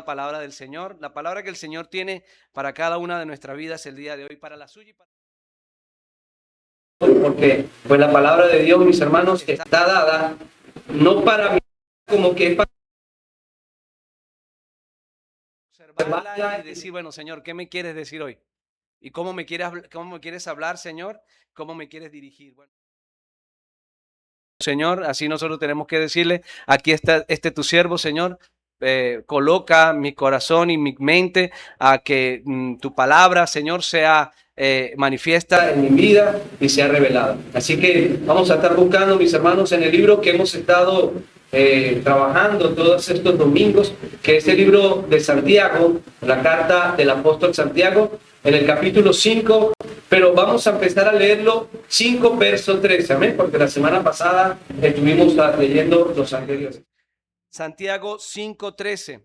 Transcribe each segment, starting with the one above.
palabra del Señor, la palabra que el Señor tiene para cada una de nuestras vidas el día de hoy, para la suya y para... Porque pues la palabra de Dios, mis hermanos, está dada no para mí, como que es para observarla y decir, bueno, Señor, ¿qué me quieres decir hoy? ¿Y cómo me quieres hablar, Señor? ¿Cómo me quieres dirigir? Bueno, Señor, así nosotros tenemos que decirle, aquí está tu siervo, Señor. Coloca mi corazón y mi mente a que tu palabra, Señor, sea manifiesta en mi vida y sea revelada. Así que vamos a estar buscando, mis hermanos, en el libro que hemos estado trabajando todos estos domingos, que es el libro de Santiago, la carta del apóstol Santiago, en el capítulo 5, pero vamos a empezar a leerlo 5 versos 13, amén, porque la semana pasada estuvimos leyendo los anteriores. Santiago 5:13.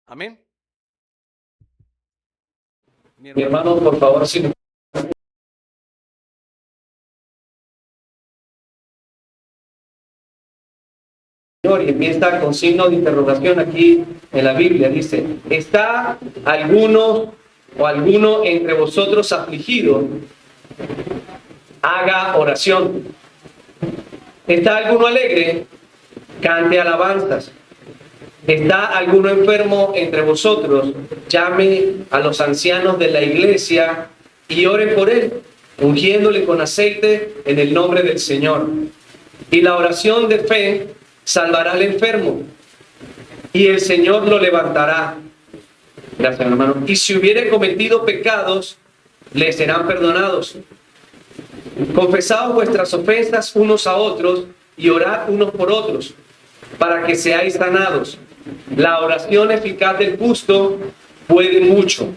Amén. Mi hermano, por favor, si y empieza con signo de interrogación aquí en la Biblia. Dice, ¿está alguno entre vosotros afligido? Haga oración. ¿Está alguno alegre? Cante alabanzas. ¿Está alguno enfermo entre vosotros? Llame a los ancianos de la iglesia y ore por él, ungiéndole con aceite en el nombre del Señor. Y la oración de fe salvará al enfermo, y el Señor lo levantará. Gracias, hermano. Y si hubiere cometido pecados, le serán perdonados. Confesaos vuestras ofensas unos a otros y orad unos por otros, para que seáis sanados. La oración eficaz del justo puede mucho.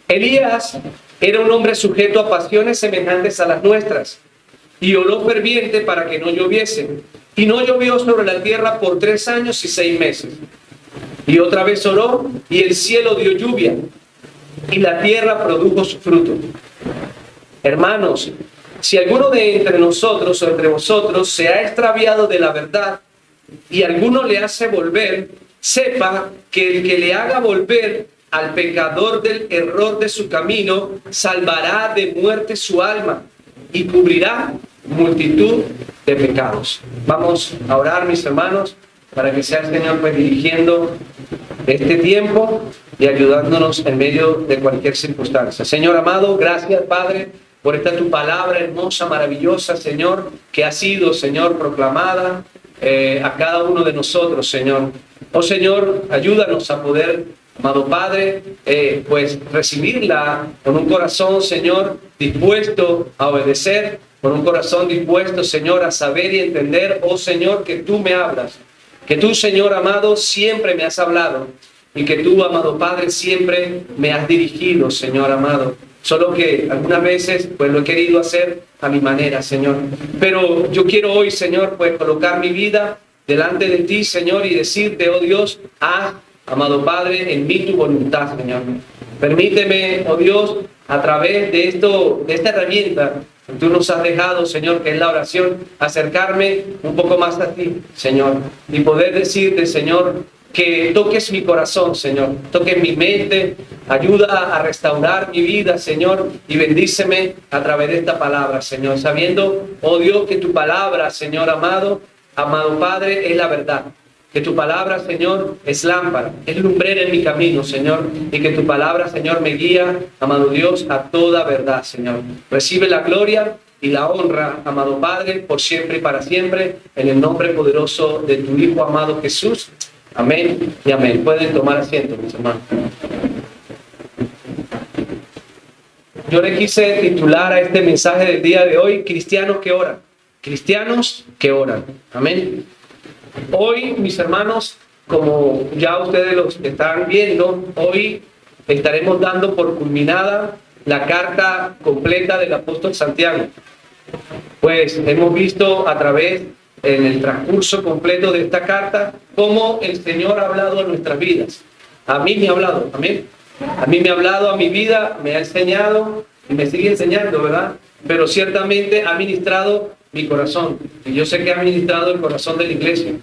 Elías era un hombre sujeto a pasiones semejantes a las nuestras, y oró ferviente para que no lloviese. Y no llovió sobre la tierra por 3 años y 6 meses. Y otra vez oró, y el cielo dio lluvia, y la tierra produjo su fruto. Hermanos, si alguno de entre nosotros o entre vosotros se ha extraviado de la verdad, y alguno le hace volver, sepa que el que le haga volver al pecador del error de su camino, salvará de muerte su alma y cubrirá multitud de pecados. Vamos a orar, mis hermanos, para que sea el Señor pues dirigiendo este tiempo y ayudándonos en medio de cualquier circunstancia. Señor amado, gracias, Padre, por esta tu palabra hermosa, maravillosa, Señor, que ha sido, Señor, proclamada a cada uno de nosotros, Señor. Oh Señor, ayúdanos a poder, amado Padre, pues recibirla con un corazón, Señor, dispuesto a obedecer, con un corazón dispuesto, Señor, a saber y entender, oh Señor, que tú me hablas, que tú, Señor amado, siempre me has hablado, y que tú, amado Padre, siempre me has dirigido, Señor amado. Solo que algunas veces pues lo he querido hacer a mi manera, Señor. Pero yo quiero hoy, Señor, pues colocar mi vida delante de ti, Señor, y decirte, oh Dios, amado Padre, en mí tu voluntad, Señor. Permíteme, oh Dios, a través de esta herramienta que tú nos has dejado, Señor, que es la oración, acercarme un poco más a ti, Señor, y poder decirte, Señor, que toques mi corazón, Señor, toques mi mente, ayuda a restaurar mi vida, Señor, y bendíceme a través de esta palabra, Señor, sabiendo, oh Dios, que tu palabra, Señor amado Padre, es la verdad, que tu palabra, Señor, es lámpara, es lumbrera en mi camino, Señor, y que tu palabra, Señor, me guía, amado Dios, a toda verdad, Señor. Recibe la gloria y la honra, amado Padre, por siempre y para siempre, en el nombre poderoso de tu Hijo amado Jesús. Amén y amén. Pueden tomar asiento, mis hermanos. Yo le quise titular a este mensaje del día de hoy, Cristianos que oran. Cristianos que oran. Amén. Hoy, mis hermanos, como ya ustedes los están viendo, hoy estaremos dando por culminada la carta completa del apóstol Santiago. Pues hemos visto a través en el transcurso completo de esta carta cómo el Señor ha hablado a nuestras vidas. A mí me ha hablado, amén. A mí me ha hablado a mi vida, me ha enseñado y me sigue enseñando, ¿verdad? Pero ciertamente ha ministrado mi corazón. Y yo sé que ha ministrado el corazón de la iglesia.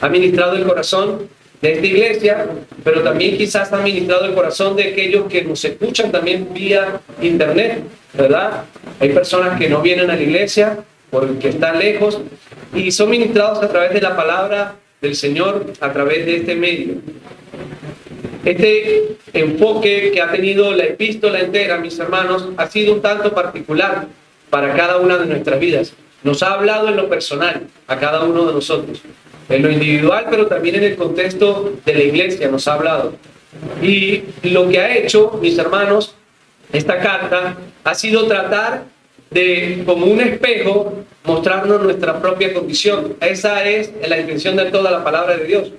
Ha ministrado el corazón de esta iglesia, pero también quizás ha ministrado el corazón de aquellos que nos escuchan también vía internet, ¿verdad? Hay personas que no vienen a la iglesia porque están lejos y son ministrados a través de la palabra del Señor, a través de este medio. Este enfoque que ha tenido la epístola entera, mis hermanos, ha sido un tanto particular para cada una de nuestras vidas. Nos ha hablado en lo personal a cada uno de nosotros, en lo individual, pero también en el contexto de la iglesia nos ha hablado. Y lo que ha hecho, mis hermanos, esta carta ha sido tratar de, como un espejo, mostrarnos nuestra propia condición. Esa es la intención de toda la palabra de Dios.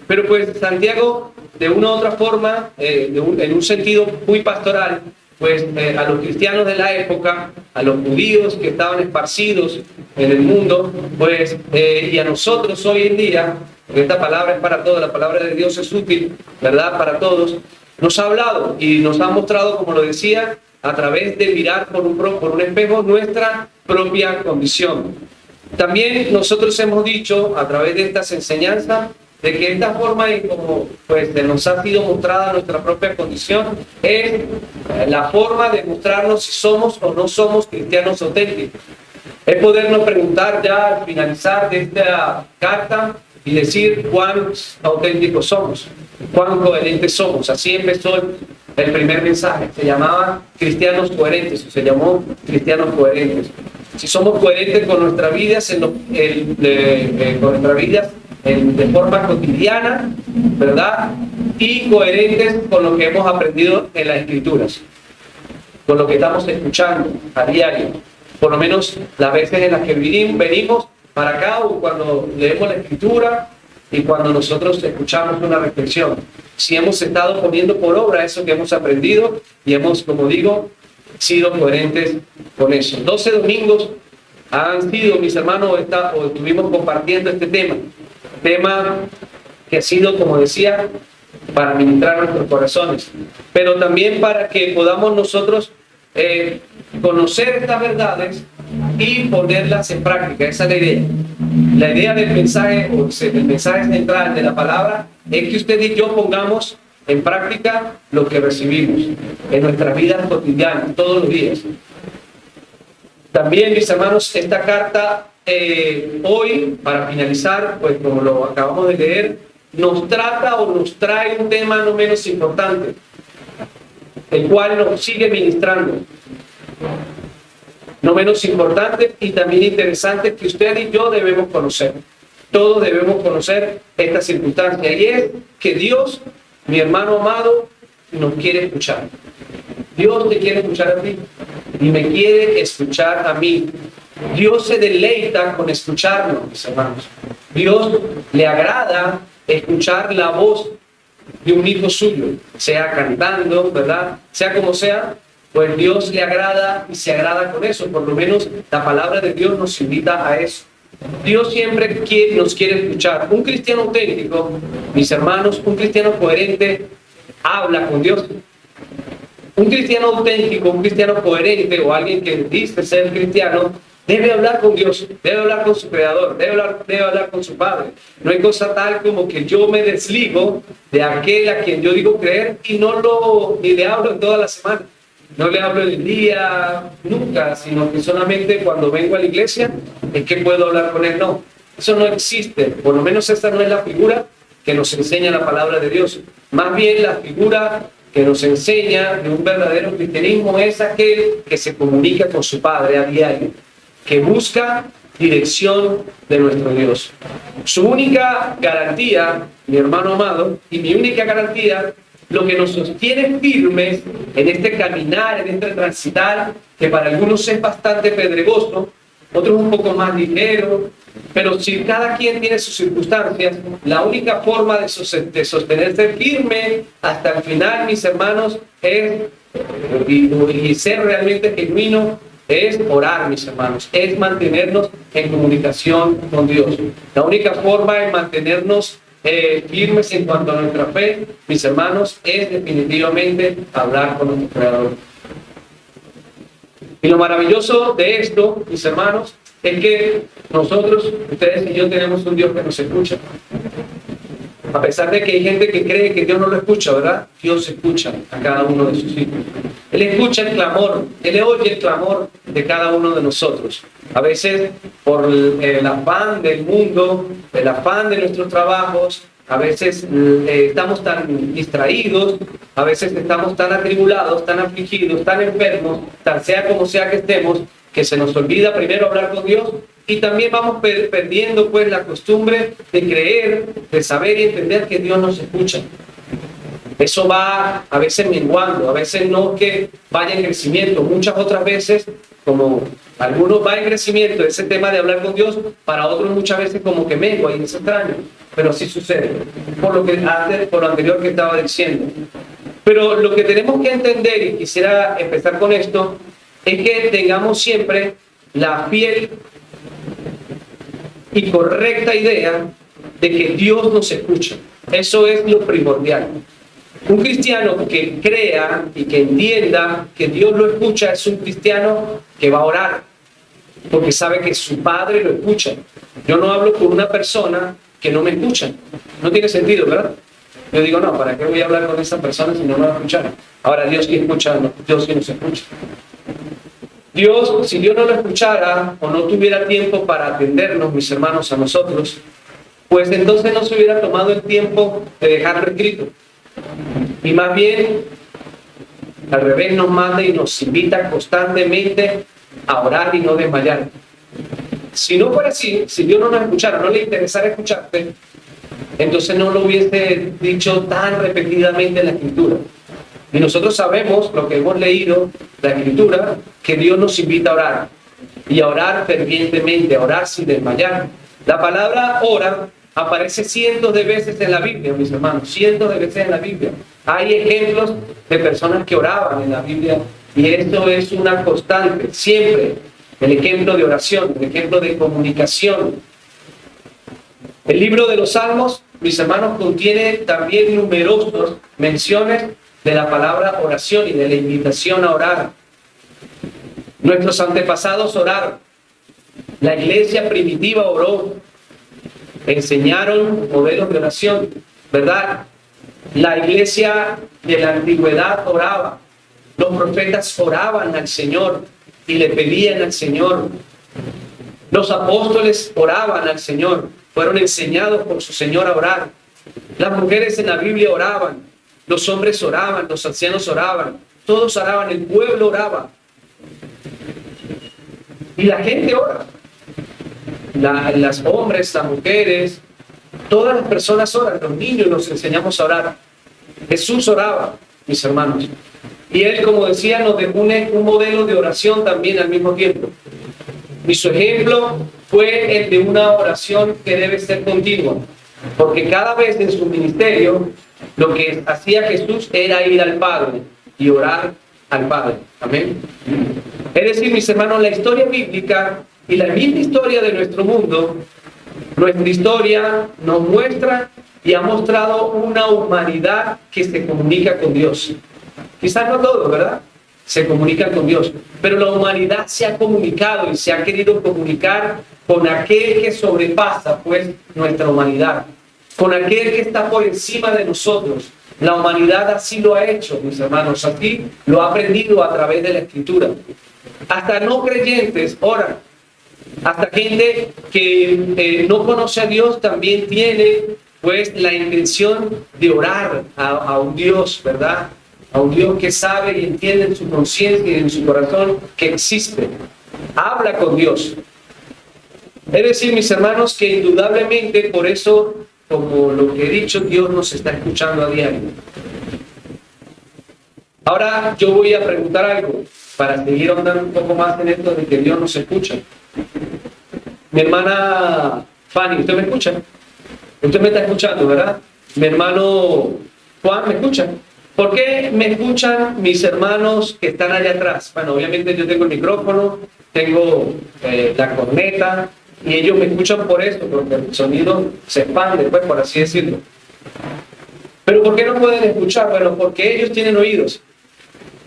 Pero pues Santiago, de una u otra forma, en un sentido muy pastoral, pues a los cristianos de la época, a los judíos que estaban esparcidos en el mundo, pues y a nosotros hoy en día, porque esta palabra es para todos, la palabra de Dios es útil, ¿verdad? Para todos, nos ha hablado y nos ha mostrado, como lo decía, a través de mirar por un espejo nuestra propia condición. También nosotros hemos dicho, a través de estas enseñanzas, de que esta forma en como pues, nos ha sido mostrada nuestra propia condición es la forma de mostrarnos si somos o no somos cristianos auténticos. Es podernos preguntar ya al finalizar de esta carta y decir cuán auténticos somos, cuán coherentes somos. Así empezó el primer mensaje. Se llamaba cristianos coherentes, o se llamó cristianos coherentes. Si somos coherentes con nuestras vidas, de forma cotidiana, ¿verdad? Y coherentes con lo que hemos aprendido en las Escrituras, con lo que estamos escuchando a diario, por lo menos las veces en las que venimos para acá o cuando leemos la Escritura y cuando nosotros escuchamos una reflexión. Si hemos estado poniendo por obra eso que hemos aprendido y hemos, como digo, sido coherentes con eso. 12 domingos han sido, mis hermanos, o estuvimos compartiendo este tema que ha sido, como decía, para ministrar nuestros corazones, pero también para que podamos nosotros conocer estas verdades y ponerlas en práctica. Esa es la idea. La idea del mensaje, o el mensaje central de la palabra, es que usted y yo pongamos en práctica lo que recibimos en nuestras vidas cotidianas, todos los días. También, mis hermanos, esta carta hoy, para finalizar, pues como lo acabamos de leer, nos trata o nos trae un tema no menos importante, el cual nos sigue ministrando. No menos importante y también interesante que usted y yo debemos conocer. Todos debemos conocer esta circunstancia, y es que Dios, mi hermano amado, nos quiere escuchar. Dios te quiere escuchar a ti y me quiere escuchar a mí. Dios se deleita con escucharnos, mis hermanos. Dios le agrada escuchar la voz de un hijo suyo, sea cantando, ¿verdad? Sea como sea, pues Dios le agrada y se agrada con eso. Por lo menos la palabra de Dios nos invita a eso. Dios siempre nos quiere escuchar. Un cristiano auténtico, mis hermanos, un cristiano coherente, habla con Dios. Un cristiano auténtico, un cristiano coherente o alguien que dice ser cristiano, debe hablar con Dios, debe hablar con su Creador, debe hablar con su Padre. No hay cosa tal como que yo me desligo de aquel a quien yo digo creer y ni le hablo en toda la semana. No le hablo el día, nunca, sino que solamente cuando vengo a la iglesia es que puedo hablar con él. No, eso no existe. Por lo menos esta no es la figura que nos enseña la palabra de Dios. Más bien la figura que nos enseña de un verdadero cristianismo es aquel que se comunica con su Padre a diario, que busca dirección de nuestro Dios. Su única garantía, mi hermano amado, y mi única garantía, lo que nos sostiene firmes en este caminar, en este transitar, que para algunos es bastante pedregoso, otros un poco más ligero, pero si cada quien tiene sus circunstancias, la única forma de sostenerse firme hasta el final, mis hermanos, y ser realmente genuino, es orar, mis hermanos, es mantenernos en comunicación con Dios. La única forma de mantenernos firmes en cuanto a nuestra fe, mis hermanos, es definitivamente hablar con nuestro Creador. Y lo maravilloso de esto, mis hermanos, es que nosotros, ustedes y yo, tenemos un Dios que nos escucha. A pesar de que hay gente que cree que Dios no lo escucha, ¿verdad? Dios escucha a cada uno de sus hijos. Él escucha el clamor, Él oye el clamor de cada uno de nosotros. A veces por el afán del mundo, el afán de nuestros trabajos, a veces estamos tan distraídos, a veces estamos tan atribulados, tan afligidos, tan enfermos, tan sea como sea que estemos, que se nos olvida primero hablar con Dios. Y también vamos perdiendo pues la costumbre de creer, de saber y entender que Dios nos escucha. Eso va a veces menguando, a veces no que vaya en crecimiento, muchas otras veces, como algunos va en crecimiento ese tema de hablar con Dios, para otros muchas veces como que mengua y es extraño, pero así sucede, por lo anterior que estaba diciendo. Pero lo que tenemos que entender, y quisiera empezar con esto, es que tengamos siempre la fiel y correcta idea de que Dios nos escucha. Eso es lo primordial. Un cristiano que crea y que entienda que Dios lo escucha es un cristiano que va a orar, porque sabe que su Padre lo escucha. Yo no hablo con una persona que no me escucha. No tiene sentido, ¿verdad? Yo digo, no, ¿para qué voy a hablar con esa persona si no me va a escuchar? Ahora, Dios que escucha, Dios que nos escucha. Dios, si Dios no lo escuchara o no tuviera tiempo para atendernos, mis hermanos, a nosotros, pues entonces no se hubiera tomado el tiempo de dejarlo escrito. Y más bien, al revés, nos manda y nos invita constantemente a orar y no desmayar. Si no fuera así, si Dios no nos escuchara, no le interesara escucharte, entonces no lo hubiese dicho tan repetidamente en la Escritura. Y nosotros sabemos, lo que hemos leído, la Escritura, que Dios nos invita a orar. Y a orar fervientemente, a orar sin desmayar. La palabra ora aparece cientos de veces en la Biblia, mis hermanos, cientos de veces en la Biblia. Hay ejemplos de personas que oraban en la Biblia y esto es una constante, siempre. El ejemplo de oración, el ejemplo de comunicación. El libro de los Salmos, mis hermanos, contiene también numerosas menciones de la palabra oración y de la invitación a orar. Nuestros antepasados oraron. La iglesia primitiva oró. Enseñaron modelos de oración, ¿verdad? La iglesia de la antigüedad oraba. Los profetas oraban al Señor y le pedían al Señor. Los apóstoles oraban al Señor. Fueron enseñados por su Señor a orar. Las mujeres en la Biblia oraban. Los hombres oraban, los ancianos oraban. Todos oraban, el pueblo oraba. Y la gente ora. Las hombres, las mujeres, todas las personas oran, los niños los enseñamos a orar. Jesús oraba, mis hermanos. Y Él, como decía, nos dejó un modelo de oración también al mismo tiempo. Y su ejemplo fue el de una oración que debe ser continua. Porque cada vez en su ministerio, lo que hacía Jesús era ir al Padre y orar al Padre. Amén. Es decir, mis hermanos, la historia bíblica y la misma historia de nuestro mundo, nuestra historia nos muestra y ha mostrado una humanidad que se comunica con Dios. Quizás no todo, ¿verdad? Se comunica con Dios. Pero la humanidad se ha comunicado y se ha querido comunicar con aquel que sobrepasa, pues, nuestra humanidad. Con aquel que está por encima de nosotros. La humanidad así lo ha hecho, mis hermanos. Así lo ha aprendido a través de la Escritura. Hasta no creyentes oran. Hasta gente que no conoce a Dios también tiene pues la intención de orar a un Dios, ¿verdad? A un Dios que sabe y entiende en su conciencia y en su corazón que existe. Habla con Dios. Es decir, mis hermanos, que indudablemente por eso, como lo que he dicho, Dios nos está escuchando a diario. Ahora yo voy a preguntar algo para seguir ahondando un poco más en esto de que Dios nos escucha. Mi hermana Fanny, ¿usted me escucha? Usted me está escuchando, ¿verdad? Mi hermano Juan, ¿me escucha? ¿Por qué me escuchan mis hermanos que están allá atrás? Bueno, obviamente yo tengo el micrófono, tengo la corneta, y ellos me escuchan por eso, porque el sonido se expande, pues, por así decirlo. Pero ¿por qué no pueden escuchar? Bueno, porque ellos tienen oídos.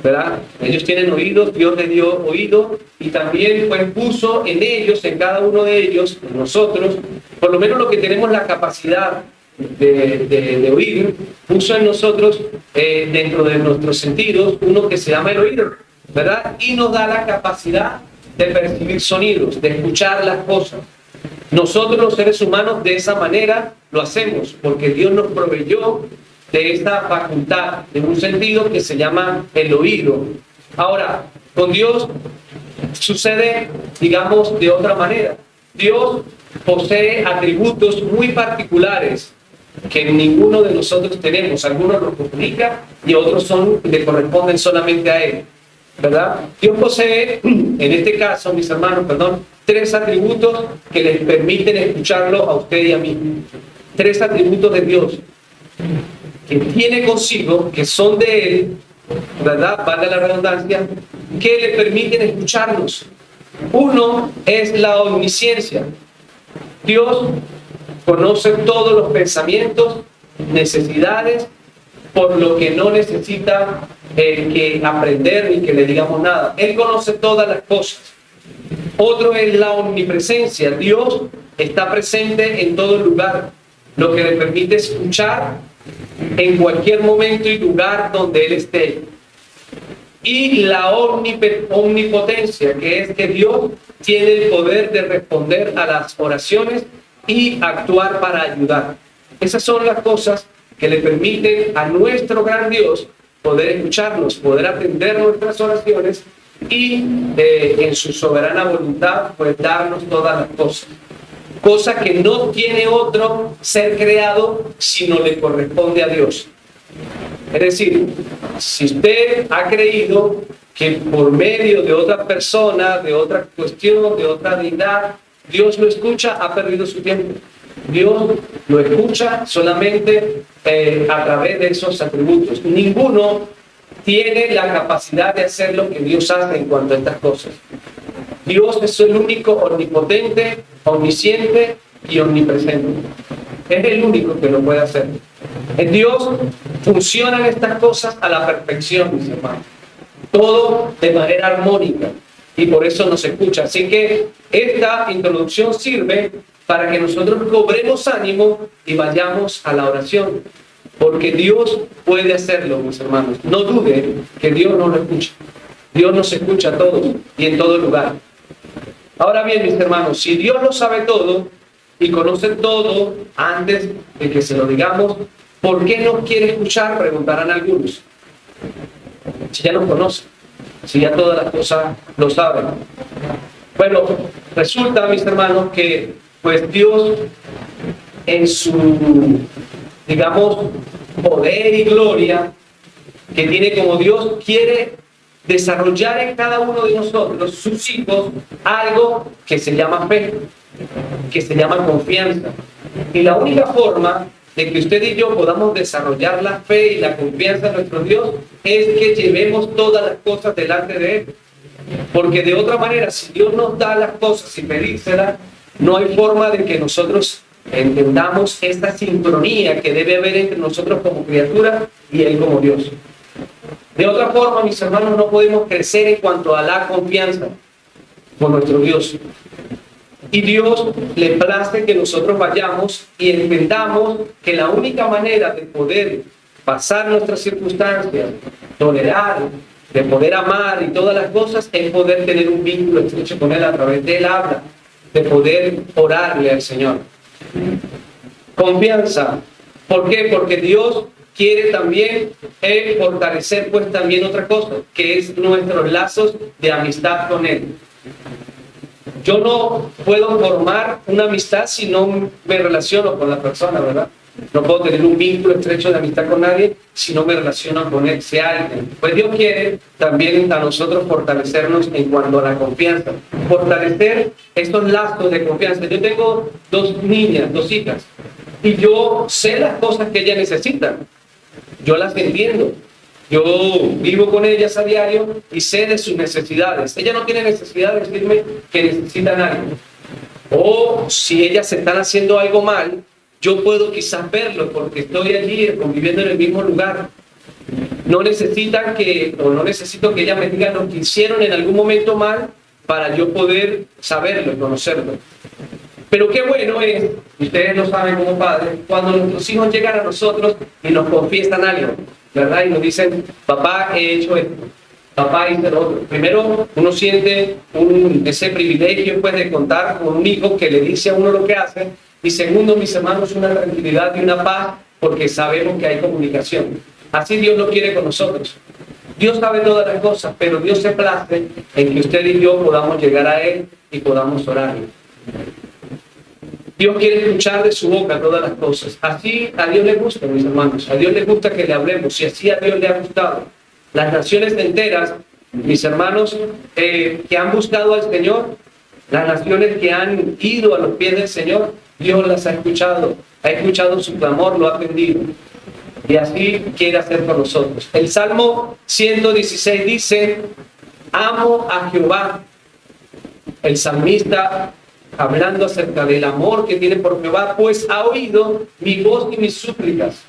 ¿verdad? Ellos tienen oídos, Dios les dio oído y también pues puso en ellos, en cada uno de ellos, en nosotros, por lo menos lo que tenemos la capacidad de oír, puso en nosotros, dentro de nuestros sentidos, uno que se llama el oído, ¿verdad? Y nos da la capacidad de percibir sonidos, de escuchar las cosas. Nosotros los seres humanos de esa manera lo hacemos, porque Dios nos proveyó de esta facultad, de un sentido que se llama el oído. Ahora, con Dios sucede, digamos, de otra manera. Dios posee atributos muy particulares que ninguno de nosotros tenemos. Algunos los comunica y otros le corresponden solamente a Él, ¿verdad? Dios posee, en este caso, mis hermanos, tres atributos que les permiten escucharlo a usted y a mí. Tres atributos de Dios que tiene consigo, que son de Él, ¿verdad? Valga la redundancia, que le permiten escucharnos. Uno es la omnisciencia. Dios conoce todos los pensamientos, necesidades, por lo que no necesita que aprender ni que le digamos nada. Él conoce todas las cosas. Otro es la omnipresencia. Dios está presente en todo lugar, lo que le permite escuchar en cualquier momento y lugar donde Él esté. Y la omnipotencia, que es que Dios tiene el poder de responder a las oraciones y actuar para ayudar. Esas son las cosas que le permiten a nuestro gran Dios poder escucharnos, poder atender nuestras oraciones y en su soberana voluntad pues darnos todas las cosas. Cosa que no tiene otro ser creado si no le corresponde a Dios. Es decir, si usted ha creído que por medio de otra persona, de otra cuestión, de otra deidad, Dios lo escucha, ha perdido su tiempo. Dios lo escucha solamente a través de esos atributos. Ninguno tiene la capacidad de hacer lo que Dios hace en cuanto a estas cosas. Dios es el único omnipotente, omnisciente y omnipresente. Es el único que lo puede hacer. En Dios funcionan estas cosas a la perfección, mis hermanos. Todo de manera armónica y por eso nos escucha. Así que esta introducción sirve para que nosotros cobremos ánimo y vayamos a la oración. Porque Dios puede hacerlo, mis hermanos. No dude que Dios no lo escucha. Dios nos escucha a todos y en todo lugar. Ahora bien, mis hermanos, si Dios lo sabe todo y conoce todo antes de que se lo digamos, ¿por qué no quiere escuchar? Preguntarán algunos. Si ya nos conoce, si ya todas las cosas lo saben. Bueno, resulta, mis hermanos, que pues Dios en su, digamos, poder y gloria que tiene como Dios, quiere desarrollar en cada uno de nosotros, sus hijos, algo que se llama fe, que se llama confianza. Y la única forma de que usted y yo podamos desarrollar la fe y la confianza en nuestro Dios es que llevemos todas las cosas delante de Él. Porque de otra manera, si Dios nos da las cosas y pedírselas, no hay forma de que nosotros entendamos esta sincronía que debe haber entre nosotros como criaturas y Él como Dios. De otra forma, mis hermanos, no podemos crecer en cuanto a la confianza por nuestro Dios. Y Dios le place que nosotros vayamos y entendamos que la única manera de poder pasar nuestras circunstancias, tolerar, de poder amar y todas las cosas, es poder tener un vínculo estrecho con Él a través de Él habla, de poder orarle al Señor. Confianza. ¿Por qué? Porque Dios quiere también fortalecer pues también otra cosa, que es nuestros lazos de amistad con Él. Yo no puedo formar una amistad si no me relaciono con la persona, ¿verdad? No puedo tener un vínculo estrecho de amistad con nadie si no me relaciono con él, sea alguien. Pues Dios quiere también a nosotros fortalecernos en cuanto a la confianza. Fortalecer estos lazos de confianza. Yo tengo 2 niñas, 2 hijas, y yo sé las cosas que ellas necesitan. Yo las entiendo. Yo vivo con ellas a diario y sé de sus necesidades. Ellas no tienen necesidad de decirme que necesitan algo. O si ellas están haciendo algo mal, yo puedo quizás verlo porque estoy allí conviviendo en el mismo lugar. No necesitan que, o no necesito que ella me diga lo que hicieron en algún momento mal para yo poder saberlo y conocerlo. Pero qué bueno es, y ustedes lo saben como padres, cuando nuestros hijos llegan a nosotros y nos confiesan algo, ¿verdad? Y nos dicen, papá, he hecho esto, papá, hice lo otro. Primero, uno siente ese privilegio pues, de contar con un hijo que le dice a uno lo que hace. Y segundo, mis hermanos, una tranquilidad y una paz porque sabemos que hay comunicación. Así Dios lo quiere con nosotros. Dios sabe todas las cosas, pero Dios se place en que usted y yo podamos llegar a Él y podamos orarle. Dios quiere escuchar de su boca todas las cosas. Así a Dios le gusta, mis hermanos. A Dios le gusta que le hablemos. Y así a Dios le ha gustado. Las naciones enteras, mis hermanos, que han buscado al Señor, las naciones que han ido a los pies del Señor, Dios las ha escuchado su clamor, lo ha atendido. Y así quiere hacer con nosotros. El Salmo 116 dice, amo a Jehová. El salmista, hablando acerca del amor que tiene por Jehová, pues ha oído mi voz y mis súplicas,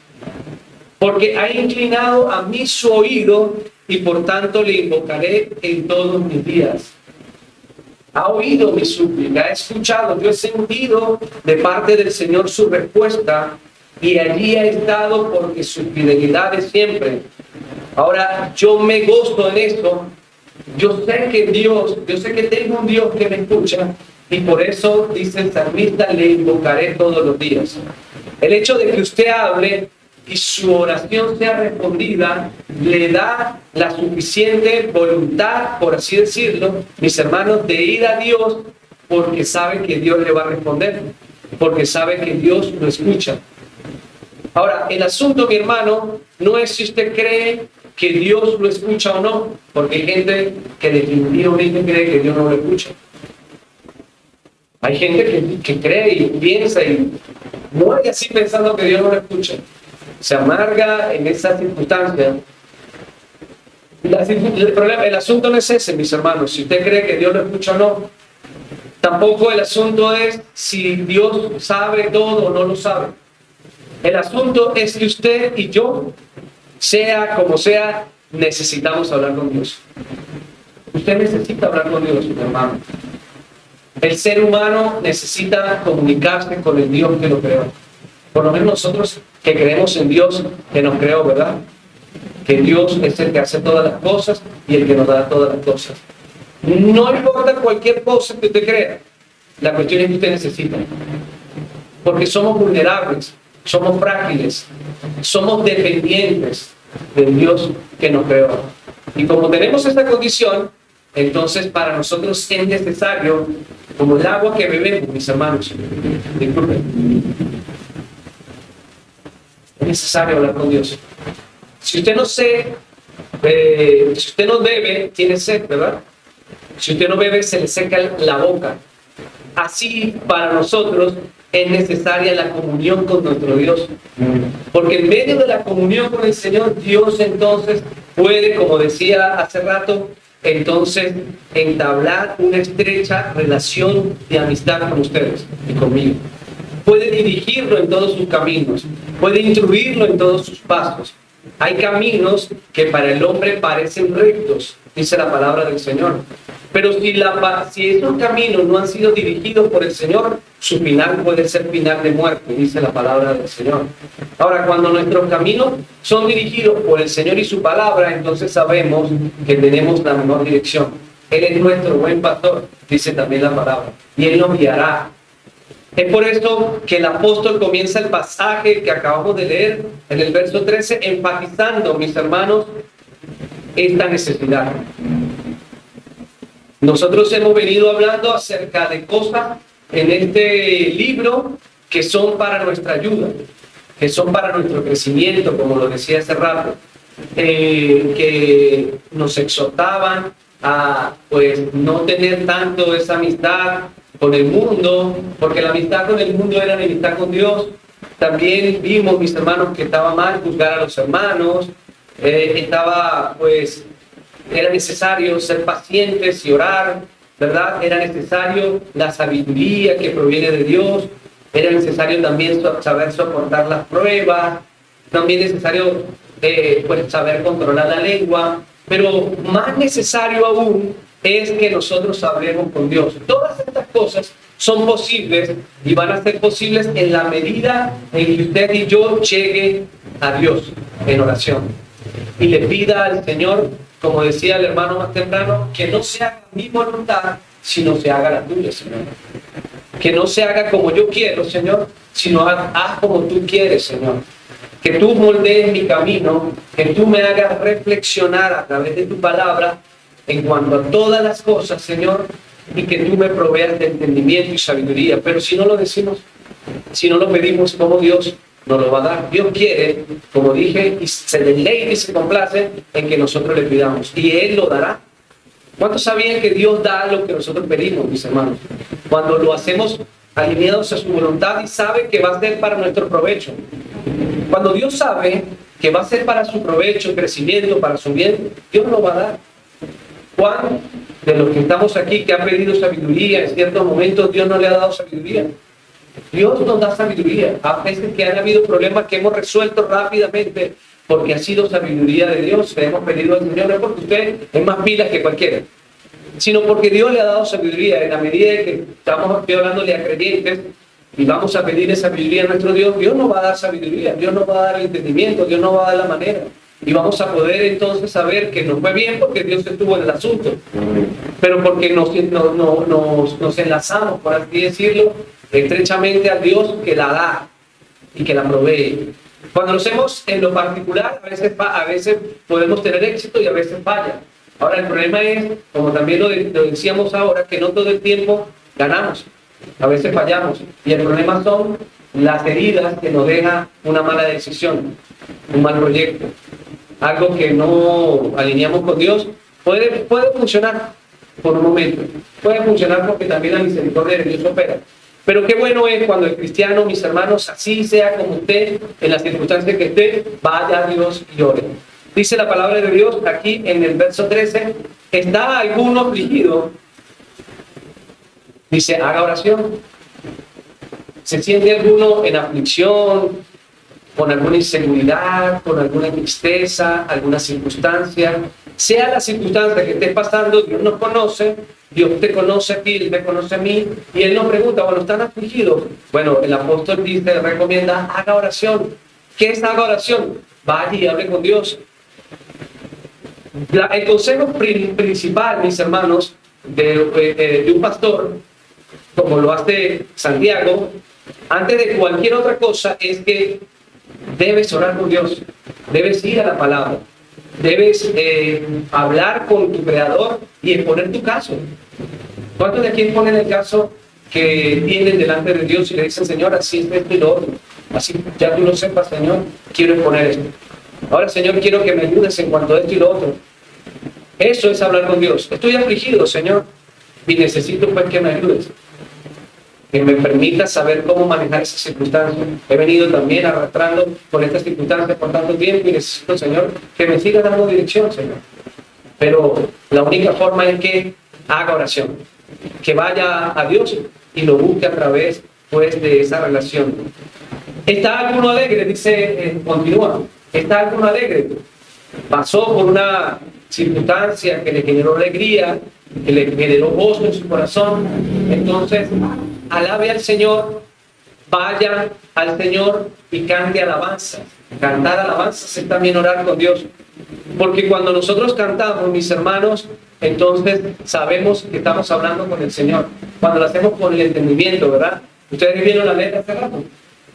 porque ha inclinado a mí su oído y por tanto le invocaré en todos mis días. Ha oído mi súplica, ha escuchado, yo he sentido de parte del Señor su respuesta y allí ha estado porque su fidelidad es siempre. Ahora yo me gozo en esto, yo sé que tengo un Dios que me escucha y por eso, dice el salmista, le invocaré todos los días. El hecho de que usted hable y su oración sea respondida, le da la suficiente voluntad, por así decirlo, mis hermanos, de ir a Dios porque sabe que Dios le va a responder, porque sabe que Dios lo escucha. Ahora, el asunto, mi hermano, no es si usted cree que Dios lo escucha o no, porque hay gente que definitivamente cree que Dios no lo escucha. Hay gente que cree y piensa y muere así pensando que Dios no lo escucha. Se amarga en esa circunstancia. El asunto no es ese, mis hermanos, si usted cree que Dios lo escucha o no. Tampoco el asunto es si Dios sabe todo o no lo sabe. El asunto es que usted y yo, sea como sea, necesitamos hablar con Dios. Usted necesita hablar con Dios, mi hermano. El ser humano necesita comunicarse con el Dios que lo creó. Por lo menos nosotros que creemos en Dios que nos creó, ¿verdad? Que Dios es el que hace todas las cosas y el que nos da todas las cosas. No importa cualquier cosa que usted crea, la cuestión es que usted necesita. Porque somos vulnerables, somos frágiles, somos dependientes del Dios que nos creó. Y como tenemos esta condición, entonces para nosotros es necesario, como el agua que bebemos, mis hermanos, disculpen, es necesario hablar con Dios. Si usted no si usted no bebe, tiene sed, ¿verdad? Si usted no bebe, se le seca la boca. Así para nosotros es necesaria la comunión con nuestro Dios. Porque en medio de la comunión con el Señor, Dios entonces puede, como decía hace rato, entonces entablar una estrecha relación de amistad con ustedes y conmigo. Puede dirigirlo en todos sus caminos, puede instruirlo en todos sus pasos. Hay caminos que para el hombre parecen rectos, dice la palabra del Señor. Pero si esos caminos no han sido dirigidos por el Señor, su final puede ser final de muerte, dice la palabra del Señor. Ahora, cuando nuestros caminos son dirigidos por el Señor y su palabra, entonces sabemos que tenemos la mejor dirección. Él es nuestro buen pastor, dice también la palabra, y Él nos guiará. Es por esto que el apóstol comienza el pasaje que acabamos de leer en el verso 13, enfatizando, mis hermanos, esta necesidad. Nosotros hemos venido hablando acerca de cosas en este libro que son para nuestra ayuda, que son para nuestro crecimiento, como lo decía hace rato, que nos exhortaban a pues no tener tanto esa amistad con el mundo, porque la amistad con el mundo era la amistad con Dios. También vimos, mis hermanos, que estaba mal juzgar a los hermanos, era necesario ser pacientes y orar, ¿verdad? Era necesario la sabiduría que proviene de Dios, era necesario también saber soportar las pruebas, también necesario pues saber controlar la lengua, pero más necesario aún es que nosotros hablemos con Dios. Todas estas cosas son posibles y van a ser posibles en la medida en que usted y yo llegue a Dios en oración y le pida al Señor, como decía el hermano más temprano, que no se haga mi voluntad, sino se haga la tuya, Señor. Que no se haga como yo quiero, Señor, sino haz como tú quieres, Señor. Que tú moldees mi camino, que tú me hagas reflexionar a través de tu palabra en cuanto a todas las cosas, Señor, y que tú me proveas de entendimiento y sabiduría. Pero si no lo decimos, si no lo pedimos, como Dios nos lo va a dar. Dios quiere, como dije, y se deleita y se complace en que nosotros le pidamos. Y Él lo dará. ¿Cuántos sabían que Dios da lo que nosotros pedimos, mis hermanos? Cuando lo hacemos alineados a su voluntad y sabe que va a ser para nuestro provecho. Cuando Dios sabe que va a ser para su provecho, crecimiento, para su bien, Dios lo va a dar. ¿Cuán de los que estamos aquí que han pedido sabiduría, en ciertos momentos Dios no le ha dado sabiduría? Dios nos da sabiduría. A veces que han habido problemas que hemos resuelto rápidamente porque ha sido sabiduría de Dios. Le hemos pedido al Señor, no es porque usted es más pilas que cualquiera, sino porque Dios le ha dado sabiduría. En la medida de que estamos aquí hablándole a creyentes y vamos a pedir esa sabiduría a nuestro Dios, Dios nos va a dar sabiduría, Dios nos va a dar el entendimiento, Dios nos va a dar la manera. Y vamos a poder entonces saber que nos fue bien porque Dios estuvo en el asunto. Pero porque nos enlazamos, por así decirlo, estrechamente a Dios que la da y que la provee. Cuando lo hacemos en lo particular, a veces podemos tener éxito y a veces falla. Ahora el problema es, como también lo decíamos ahora, que no todo el tiempo ganamos. A veces fallamos. Y el problema son las heridas que nos deja una mala decisión, un mal proyecto. Algo que no alineamos con Dios puede funcionar por un momento. Puede funcionar porque también la misericordia de Dios opera. Pero qué bueno es cuando el cristiano, mis hermanos, así sea como usted, en las circunstancias que esté, vaya a Dios y ore. Dice la palabra de Dios aquí en el verso 13, ¿está alguno afligido? Dice, haga oración. ¿Se siente alguno en aflicción, con alguna inseguridad, con alguna tristeza, alguna circunstancia? Sea la circunstancia que estés pasando, Dios nos conoce, Dios te conoce a ti, Él me conoce a mí, y Él nos pregunta, bueno, ¿están afligidos? Bueno, el apóstol dice, recomienda, haga oración. ¿Qué es haga oración? Vaya y hable con Dios. El consejo principal, mis hermanos, de un pastor, como lo hace Santiago, antes de cualquier otra cosa, es que debes orar con Dios, debes ir a la palabra, debes hablar con tu Creador y exponer tu caso. ¿Cuántos de aquí exponen el caso que tienen delante de Dios y le dicen, Señor, así es esto y lo otro? Así, ya tú lo sepas, Señor, quiero exponer esto. Ahora, Señor, quiero que me ayudes en cuanto a esto y lo otro. Eso es hablar con Dios. Estoy afligido, Señor, y necesito pues que me ayudes, que me permita saber cómo manejar esas circunstancias. He venido también arrastrando con estas circunstancias por tanto tiempo y necesito, Señor, que me siga dando dirección, Señor. Pero la única forma es que haga oración, que vaya a Dios y lo busque a través pues de esa relación. ¿Está alguno alegre? Dice, continúa. ¿Está alguno alegre? Pasó por una circunstancia que le generó alegría, que le generó gozo en su corazón. Entonces, alabe al Señor, vaya al Señor y cante alabanza. Cantar alabanzas es también orar con Dios. Porque cuando nosotros cantamos, mis hermanos, entonces sabemos que estamos hablando con el Señor. Cuando lo hacemos con el entendimiento, ¿verdad? Ustedes vieron la letra hace rato,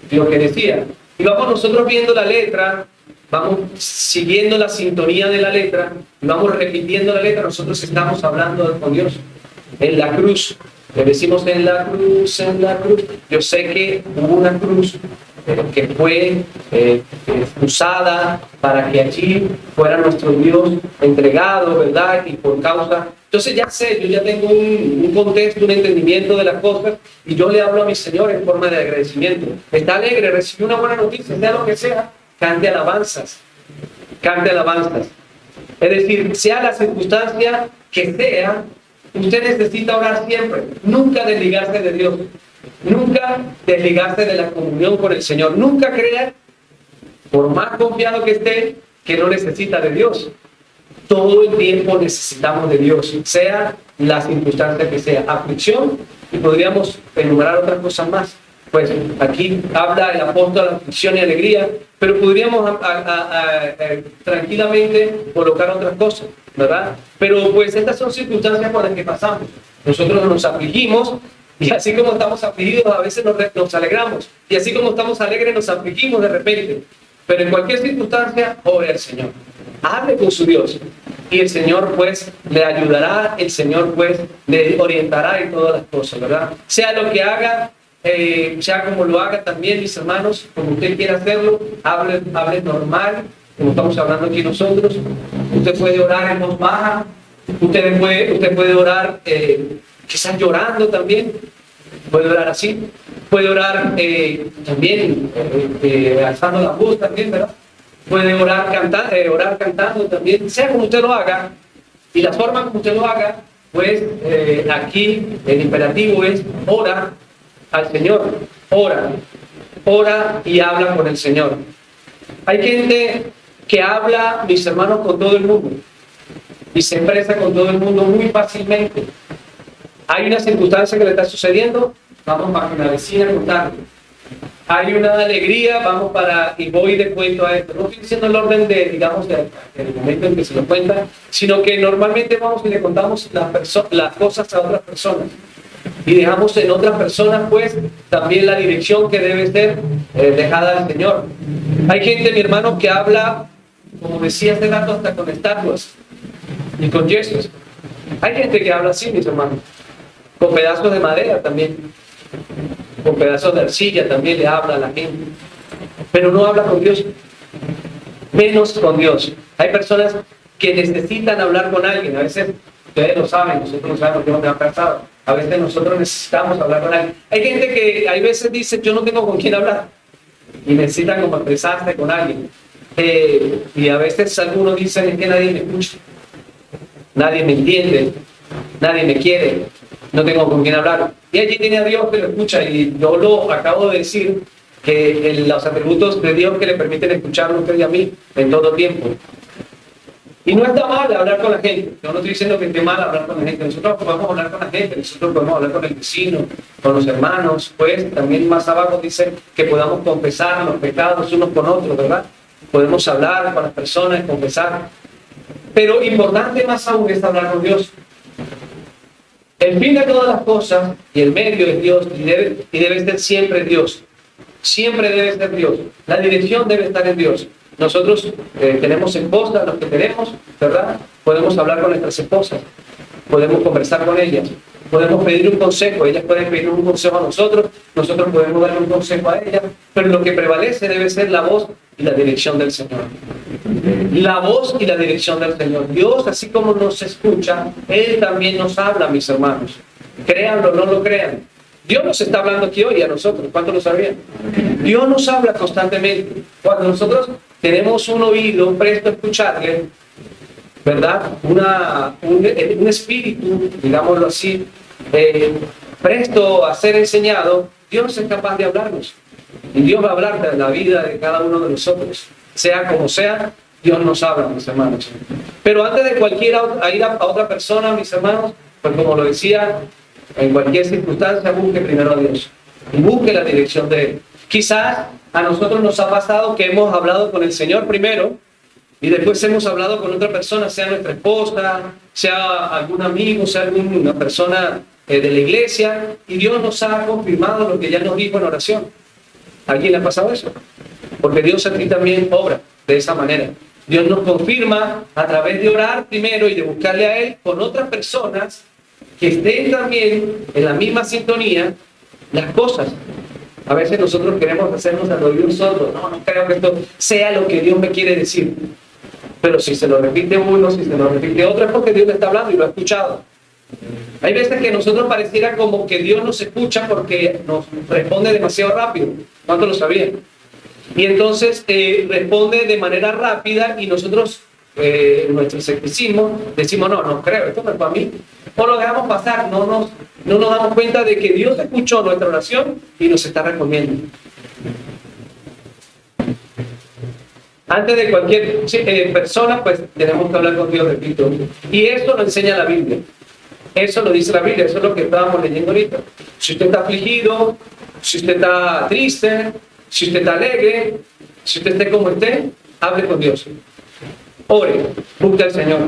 lo que decía. Y vamos nosotros viendo la letra, vamos siguiendo la sintonía de la letra, y vamos repitiendo la letra, nosotros estamos hablando con Dios. En la cruz, le decimos en la cruz, en la cruz. Yo sé que hubo una cruz que fue usada para que allí fuera nuestro Dios entregado, ¿verdad? Y por causa... Entonces ya sé, yo ya tengo un contexto, un entendimiento de las cosas, y yo le hablo a mi Señor en forma de agradecimiento. Está alegre, recibió una buena noticia, sea lo que sea, cante alabanzas. Cante alabanzas. Es decir, sea la circunstancia que sea, usted necesita orar siempre, nunca desligarse de Dios, nunca desligarse de la comunión con el Señor, nunca creer, por más confiado que esté, que no necesita de Dios. Todo el tiempo necesitamos de Dios, sea la circunstancia que sea, aflicción, y podríamos enumerar otras cosas más. Pues aquí habla el apóstol de aflicción y alegría, pero podríamos tranquilamente colocar otras cosas, ¿verdad? Pero pues estas son circunstancias por las que pasamos. Nosotros nos afligimos, y así como estamos afligidos, a veces nos alegramos, y así como estamos alegres, nos afligimos de repente. Pero en cualquier circunstancia, ore al Señor, hable con su Dios, y el Señor pues le ayudará, el Señor pues le orientará en todas las cosas, ¿verdad? Sea lo que haga, sea como lo haga también, mis hermanos, como usted quiera hacerlo, hable normal, como estamos hablando aquí nosotros. Usted puede orar en voz baja, usted puede orar quizás llorando también, puede orar así, puede orar también alzando la voz también, ¿verdad? Puede orar cantando también, sea como usted lo haga, y la forma como usted lo haga, pues aquí el imperativo es ora al Señor, ora y habla con el Señor. Hay gente que habla, mis hermanos, con todo el mundo y se expresa con todo el mundo muy fácilmente. Hay una circunstancia que le está sucediendo, vamos para que la vecina contarle. Hay una alegría, vamos para, y voy de cuento a esto. No estoy diciendo el orden de, digamos, del momento en que se lo cuenta, sino que normalmente vamos y le contamos las cosas a otras personas. Y dejamos en otras personas, pues, también la dirección que debe ser dejada al Señor. Hay gente, mi hermano, que habla, como decía hace rato, hasta con estatuas y con yesos. Hay gente que habla así, mis hermanos, con pedazos de madera también, con pedazos de arcilla también le habla a la gente, pero no habla con Dios, menos con Dios. Hay personas que necesitan hablar con alguien, a veces, ustedes lo saben, nosotros lo sabemos, que no me ha pasado, a veces nosotros necesitamos hablar con alguien. Hay gente que hay veces dice, yo no tengo con quién hablar, y necesitan como expresarse con alguien, y a veces algunos dicen, es que nadie me escucha, nadie me entiende, nadie me quiere, no tengo con quién hablar. Y allí tiene a Dios que lo escucha, y yo lo acabo de decir, que los atributos de Dios que le permiten escucharlo a usted y a mí en todo tiempo. Y no está mal hablar con la gente, yo no estoy diciendo que esté mal hablar con la gente, nosotros podemos hablar con la gente, nosotros podemos hablar con el vecino, con los hermanos, pues también más abajo dice que podamos confesar los pecados unos con otros, ¿verdad? Podemos hablar con las personas, confesar, pero importante más aún es hablar con Dios. El fin de todas las cosas y el medio es Dios, y debe ser siempre Dios. Siempre debe ser Dios. La dirección debe estar en Dios. Nosotros tenemos esposas, los que tenemos, ¿verdad? Podemos hablar con nuestras esposas, podemos conversar con ellas, podemos pedir un consejo, ellas pueden pedir un consejo a nosotros podemos darle un consejo a ellas, pero lo que prevalece debe ser la voz y la dirección del Señor. La voz y la dirección del Señor. Dios, así como nos escucha, Él también nos habla, mis hermanos. Créanlo o no lo crean. Dios nos está hablando aquí hoy a nosotros. ¿Cuántos lo sabían? Dios nos habla constantemente. Cuando nosotros tenemos un oído presto a escucharle, ¿verdad? Un espíritu, digámoslo así, presto a ser enseñado, Dios es capaz de hablarnos. Y Dios va a hablar de la vida de cada uno de nosotros. Sea como sea, Dios nos habla, mis hermanos. Pero antes de ir a otra persona, mis hermanos, pues como lo decía, en cualquier circunstancia, busque primero a Dios. Y busque la dirección de Él. Quizás a nosotros nos ha pasado que hemos hablado con el Señor primero, y después hemos hablado con otra persona, sea nuestra esposa, sea algún amigo, sea alguna persona de la iglesia, y Dios nos ha confirmado lo que ya nos dijo en oración. ¿A quién le ha pasado eso? Porque Dios aquí también obra de esa manera. Dios nos confirma a través de orar primero y de buscarle a Él con otras personas que estén también en la misma sintonía las cosas. A veces nosotros queremos hacernos al oído sordo. No creo que esto sea lo que Dios me quiere decir. Pero si se lo repite uno, si se lo repite otro, es porque Dios le está hablando y lo ha escuchado. Hay veces que nosotros pareciera como que Dios nos escucha porque nos responde demasiado rápido. ¿Cuántos lo sabían? Y entonces responde de manera rápida y nosotros, nuestro escepticismo, decimos, no creo, esto no es para mí. O lo dejamos pasar, no nos damos cuenta de que Dios escuchó nuestra oración y nos está respondiendo. Antes de cualquier persona, pues tenemos que hablar con Dios, repito. Y esto lo enseña la Biblia. Eso lo dice la Biblia, eso es lo que estábamos leyendo ahorita. Si usted está afligido, si usted está triste, si usted está alegre, si usted esté como esté, hable con Dios. Ore, busque al Señor.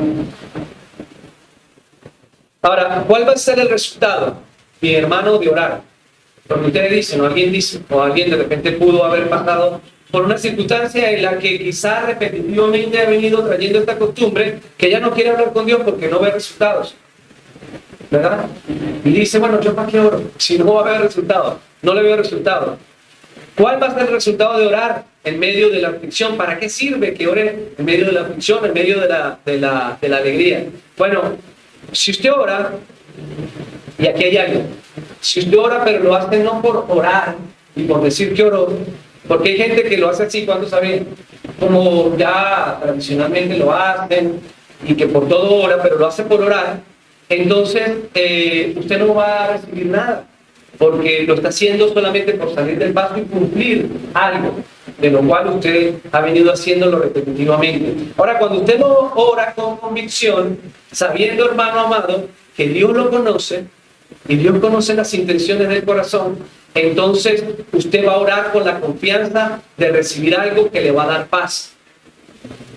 Ahora, ¿cuál va a ser el resultado, mi hermano, de orar? Porque ustedes dicen, o alguien dice, o alguien de repente pudo haber pasado por una circunstancia en la que quizás repetitivamente ha venido trayendo esta costumbre que ya no quiere hablar con Dios porque no ve resultados, ¿verdad? Y dice, bueno, ¿yo para qué oro? Si no va a haber resultados, no le veo resultados. ¿Cuál va a ser el resultado de orar en medio de la aflicción? ¿Para qué sirve que ore en medio de la aflicción, en medio de la alegría? Bueno, si usted ora, y aquí hay algo, si usted ora pero lo hace no por orar y por decir que oró, porque hay gente que lo hace así, cuando saben, como ya tradicionalmente lo hacen, y que por todo ora, pero lo hace por orar, entonces usted no va a recibir nada, porque lo está haciendo solamente por salir del paso y cumplir algo, de lo cual usted ha venido haciéndolo repetitivamente. Ahora, cuando usted lo ora con convicción, sabiendo, hermano amado, que Dios lo conoce, y Dios conoce las intenciones del corazón, entonces usted va a orar con la confianza de recibir algo que le va a dar paz.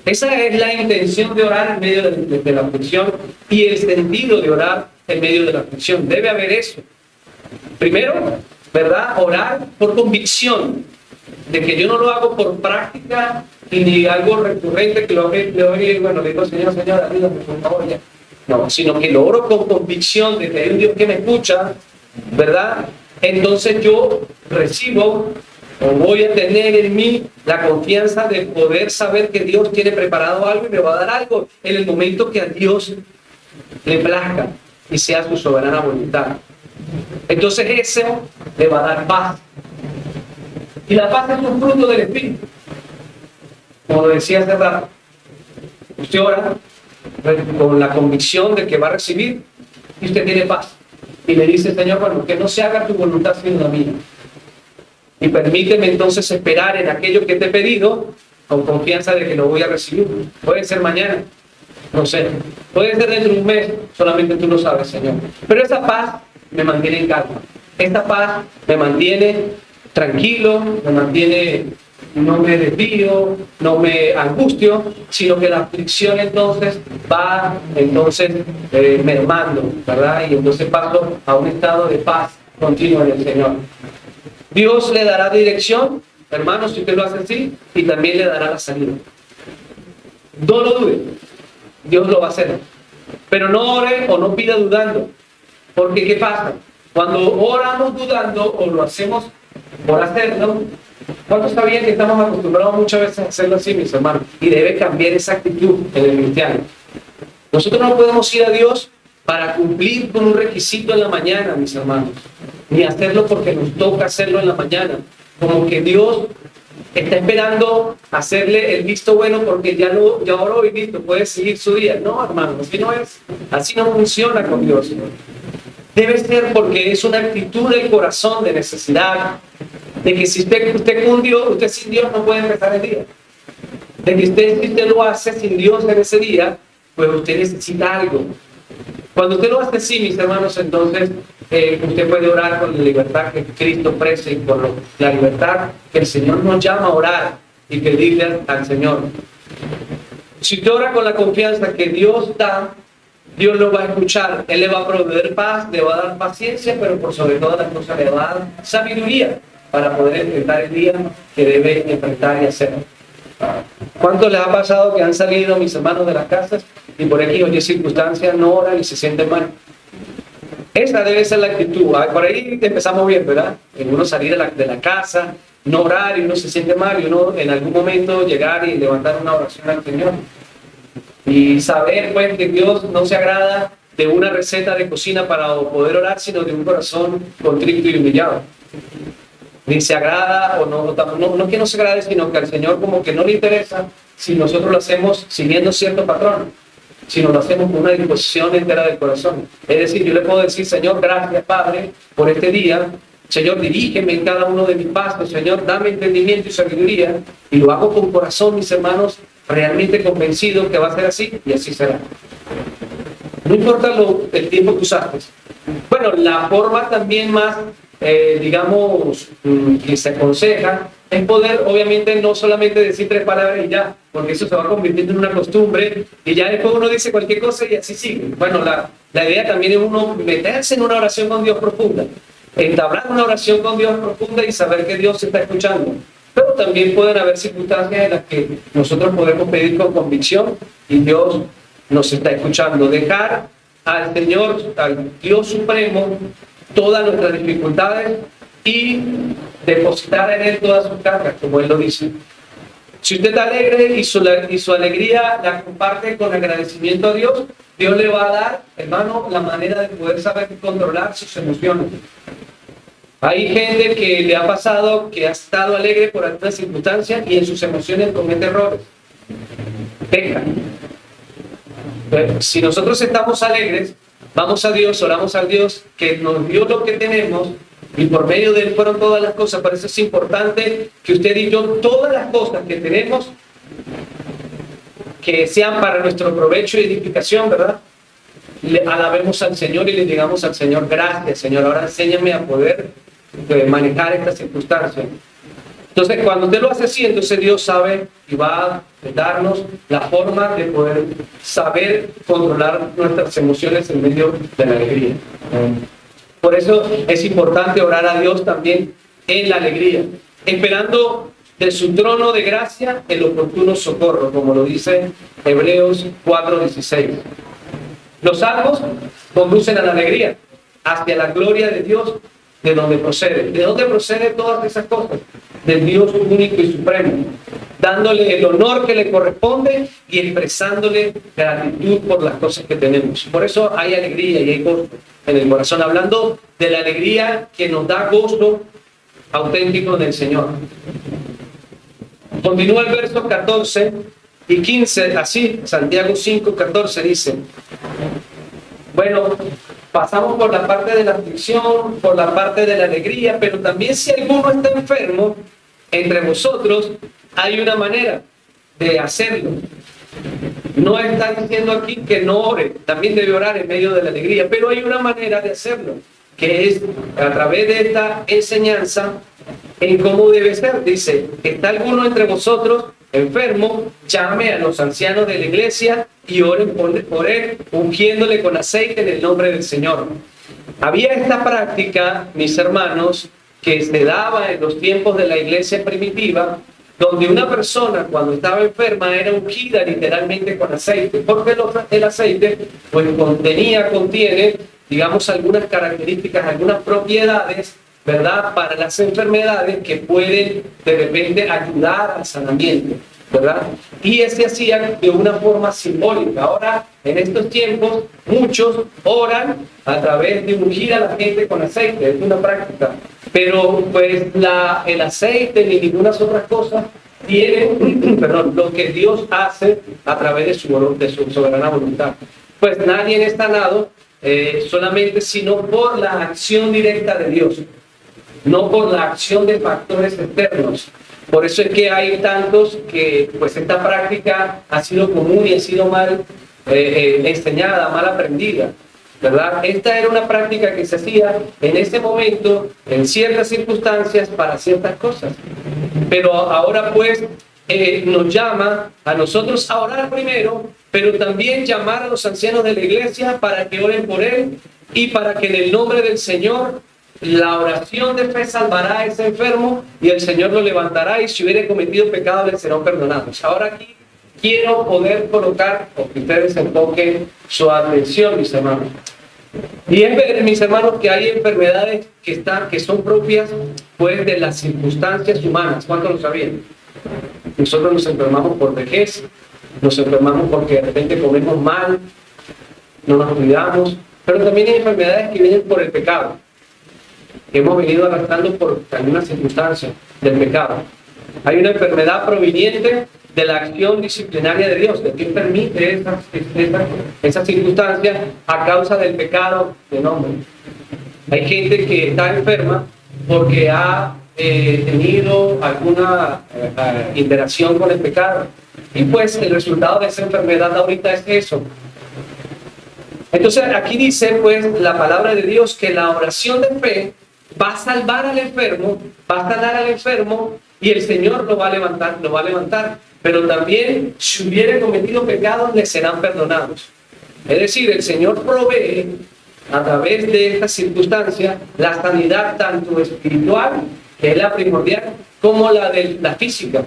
Esa es la intención de orar en medio de la aflicción y el sentido de orar en medio de la aflicción. Debe haber eso. Primero, ¿verdad? Orar por convicción, de que yo no lo hago por práctica y ni algo recurrente que lo hago y bueno, le digo, Señor, ayúdame, por favor, ya. No, sino que lo oro con convicción de que hay un Dios que me escucha, ¿verdad? Entonces yo recibo o voy a tener en mí la confianza de poder saber que Dios tiene preparado algo y me va a dar algo en el momento que a Dios le plazca y sea su soberana voluntad. Entonces eso le va a dar paz. Y la paz es un fruto del Espíritu. Como lo decía hace rato, usted ora con la convicción de que va a recibir y usted tiene paz. Y le dice, Señor, bueno, que no se haga tu voluntad sino la mía. Y permíteme entonces esperar en aquello que te he pedido con confianza de que lo voy a recibir. Puede ser mañana, no sé. Puede ser dentro de un mes, solamente tú lo sabes, Señor. Pero esa paz me mantiene en calma. Esta paz me mantiene tranquilo, me mantiene, no me desvío, no me angustio, sino que la aflicción entonces va mermando, ¿verdad? Y entonces paso a un estado de paz continua en el Señor. Dios le dará dirección, hermanos, si usted lo hace así, y también le dará la salida. No lo dude, Dios lo va a hacer. Pero no ore o no pida dudando, porque ¿qué pasa? Cuando oramos dudando o lo hacemos por hacerlo, ¿cuántos sabían que estamos acostumbrados muchas veces a hacerlo así, mis hermanos? Y debe cambiar esa actitud en el cristiano. Nosotros no podemos ir a Dios para cumplir con un requisito en la mañana, mis hermanos, ni hacerlo porque nos toca hacerlo en la mañana, como que Dios está esperando hacerle el visto bueno porque ya oró y listo, puede seguir su día. No, hermano, así no es, así no funciona con Dios. Debe ser porque es una actitud del corazón de necesidad, de que si usted con Dios, usted sin Dios no puede empezar el día. De que si usted lo hace sin Dios en ese día, pues usted necesita algo. Cuando usted lo hace así, mis hermanos, entonces usted puede orar con la libertad que Cristo ofrece y por la libertad que el Señor nos llama a orar y pedirle al Señor. Si usted ora con la confianza que Dios da, Dios lo va a escuchar, Él le va a proveer paz, le va a dar paciencia, pero por sobre todas las cosas le va a dar sabiduría para poder enfrentar el día que debe enfrentar y hacer. ¿Cuánto les ha pasado que han salido, mis hermanos, de las casas y por aquí o Y circunstancias no oran y se sienten mal? Esa debe ser la actitud. Por ahí empezamos bien, ¿verdad? En uno salir de la casa, no orar y uno se siente mal y uno en algún momento llegar y levantar una oración al Señor. Y saber pues que Dios no se agrada de una receta de cocina para poder orar, sino de un corazón contrito y humillado. Ni se agrada o no que no se agrade, sino que al Señor como que no le interesa si nosotros lo hacemos siguiendo cierto patrón, sino lo hacemos con una disposición entera del corazón. Es decir, yo le puedo decir, Señor, gracias Padre por este día, Señor, dirígeme en cada uno de mis pasos, Señor, dame entendimiento y sabiduría, y lo hago con corazón, mis hermanos, realmente convencido que va a ser así, y así será. No importa el tiempo que usaste. Bueno, la forma también más, digamos, que se aconseja es poder, obviamente, no solamente decir 3 palabras y ya, porque eso se va convirtiendo en una costumbre, y ya después uno dice cualquier cosa y así sigue. Bueno, la idea también es uno meterse en una oración con Dios profunda, entablar una oración con Dios profunda y saber que Dios se está escuchando. Pero también pueden haber circunstancias en las que nosotros podemos pedir con convicción y Dios nos está escuchando. Dejar al Señor, al Dios Supremo, todas nuestras dificultades y depositar en Él todas sus cargas, como Él lo dice. Si usted está alegre y su alegría la comparte con agradecimiento a Dios, Dios le va a dar, hermano, la manera de poder saber controlar sus emociones. Hay gente que le ha pasado que ha estado alegre por alguna circunstancia y en sus emociones comete errores. Peca. Si nosotros estamos alegres, vamos a Dios, oramos al Dios que nos dio lo que tenemos y por medio de Él fueron todas las cosas. Por eso es importante que usted y yo, todas las cosas que tenemos, que sean para nuestro provecho y edificación, ¿verdad? Le alabemos al Señor y le digamos al Señor, gracias, Señor, ahora enséñame a poder manejar estas circunstancias. Entonces, cuando usted lo hace así, entonces Dios sabe y va a darnos la forma de poder saber controlar nuestras emociones en medio de la alegría. Por eso es importante orar a Dios también en la alegría, esperando de su trono de gracia el oportuno socorro, como lo dice Hebreos 4:16. Los salmos conducen a la alegría, hacia la gloria de Dios, de donde procede. ¿De dónde proceden todas esas cosas? Del Dios único y supremo, dándole el honor que le corresponde y expresándole gratitud por las cosas que tenemos. Por eso hay alegría y hay gozo en el corazón, hablando de la alegría que nos da gozo auténtico del Señor. Continúa el verso 14 y 15, así, Santiago 5:14 dice, bueno, pasamos por la parte de la aflicción, por la parte de la alegría, pero también si alguno está enfermo entre vosotros, hay una manera de hacerlo. No está diciendo aquí que no ore, también debe orar en medio de la alegría, pero hay una manera de hacerlo, que es a través de esta enseñanza en cómo debe ser. Dice, ¿está alguno entre vosotros enfermo? Llame a los ancianos de la iglesia y oren por él, ungiéndole con aceite en el nombre del Señor. Había esta práctica, mis hermanos, que se daba en los tiempos de la iglesia primitiva, donde una persona cuando estaba enferma era ungida literalmente con aceite, porque el aceite pues contiene, digamos, algunas características, algunas propiedades, ¿verdad?, para las enfermedades que pueden de repente ayudar al sanamiento, ¿verdad? Y se hacía de una forma simbólica. Ahora, en estos tiempos, muchos oran a través de ungir a la gente con aceite, es una práctica. Pero pues el aceite ni ninguna otras cosas tiene, lo que Dios hace a través de su soberana voluntad. Pues nadie es sanado solamente sino por la acción directa de Dios, no por la acción de factores externos. Por eso es que hay tantos que pues esta práctica ha sido común y ha sido mal enseñada, mal aprendida, ¿verdad? Esta era una práctica que se hacía en ese momento, en ciertas circunstancias, para ciertas cosas. Pero ahora pues nos llama a nosotros a orar primero, pero también llamar a los ancianos de la iglesia para que oren por él y para que en el nombre del Señor la oración de fe salvará a ese enfermo y el Señor lo levantará y si hubiere cometido pecado le serán perdonados. Ahora aquí quiero poder colocar, o que ustedes enfoquen su atención, mis hermanos. Y es ver, mis hermanos, que hay enfermedades que son propias pues de las circunstancias humanas. ¿Cuántos lo sabían? Nosotros nos enfermamos por vejez, nos enfermamos porque de repente comemos mal, no nos cuidamos, pero también hay enfermedades que vienen por el pecado, que hemos venido arrastrando por algunas circunstancias del pecado. Hay una enfermedad proveniente de la acción disciplinaria de Dios, de quien permite esas circunstancias a causa del pecado del hombre. Hay gente que está enferma porque ha tenido alguna interacción con el pecado. Y pues el resultado de esa enfermedad ahorita es eso. Entonces aquí dice pues la palabra de Dios que la oración de fe va a salvar al enfermo, va a sanar al enfermo y el Señor lo va a levantar. Pero también si hubiere cometido pecados le serán perdonados. Es decir, el Señor provee a través de esta circunstancia la sanidad tanto espiritual, que es la primordial, como la de la física.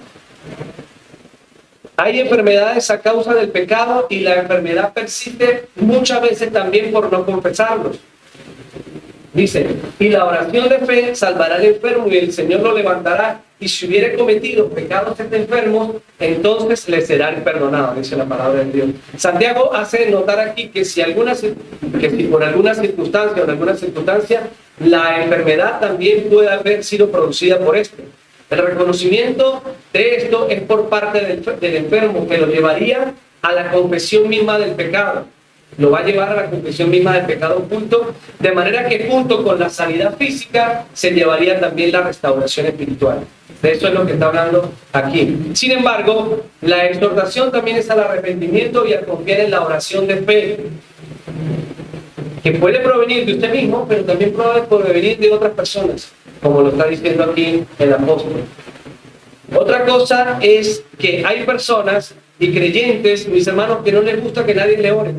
Hay enfermedades a causa del pecado y la enfermedad persiste muchas veces también por no confesarlos. Dice, y la oración de fe salvará al enfermo y el Señor lo levantará. Y si hubiere cometido pecados este enfermo, entonces le serán perdonados, dice la palabra de Dios. Santiago hace notar aquí que si por alguna circunstancia o en alguna circunstancia la enfermedad también puede haber sido producida por esto. El reconocimiento de esto es por parte del enfermo, que lo llevaría a la confesión misma del pecado. Lo va a llevar a la confesión misma del pecado oculto, de manera que junto con la sanidad física se llevaría también la restauración espiritual. De eso es lo que está hablando aquí. Sin embargo, la exhortación también es al arrepentimiento y a confiar en la oración de fe, que puede provenir de usted mismo, pero también puede provenir de otras personas, como lo está diciendo aquí el apóstol. Otra cosa es que hay personas y creyentes, mis hermanos, que no les gusta que nadie le ore.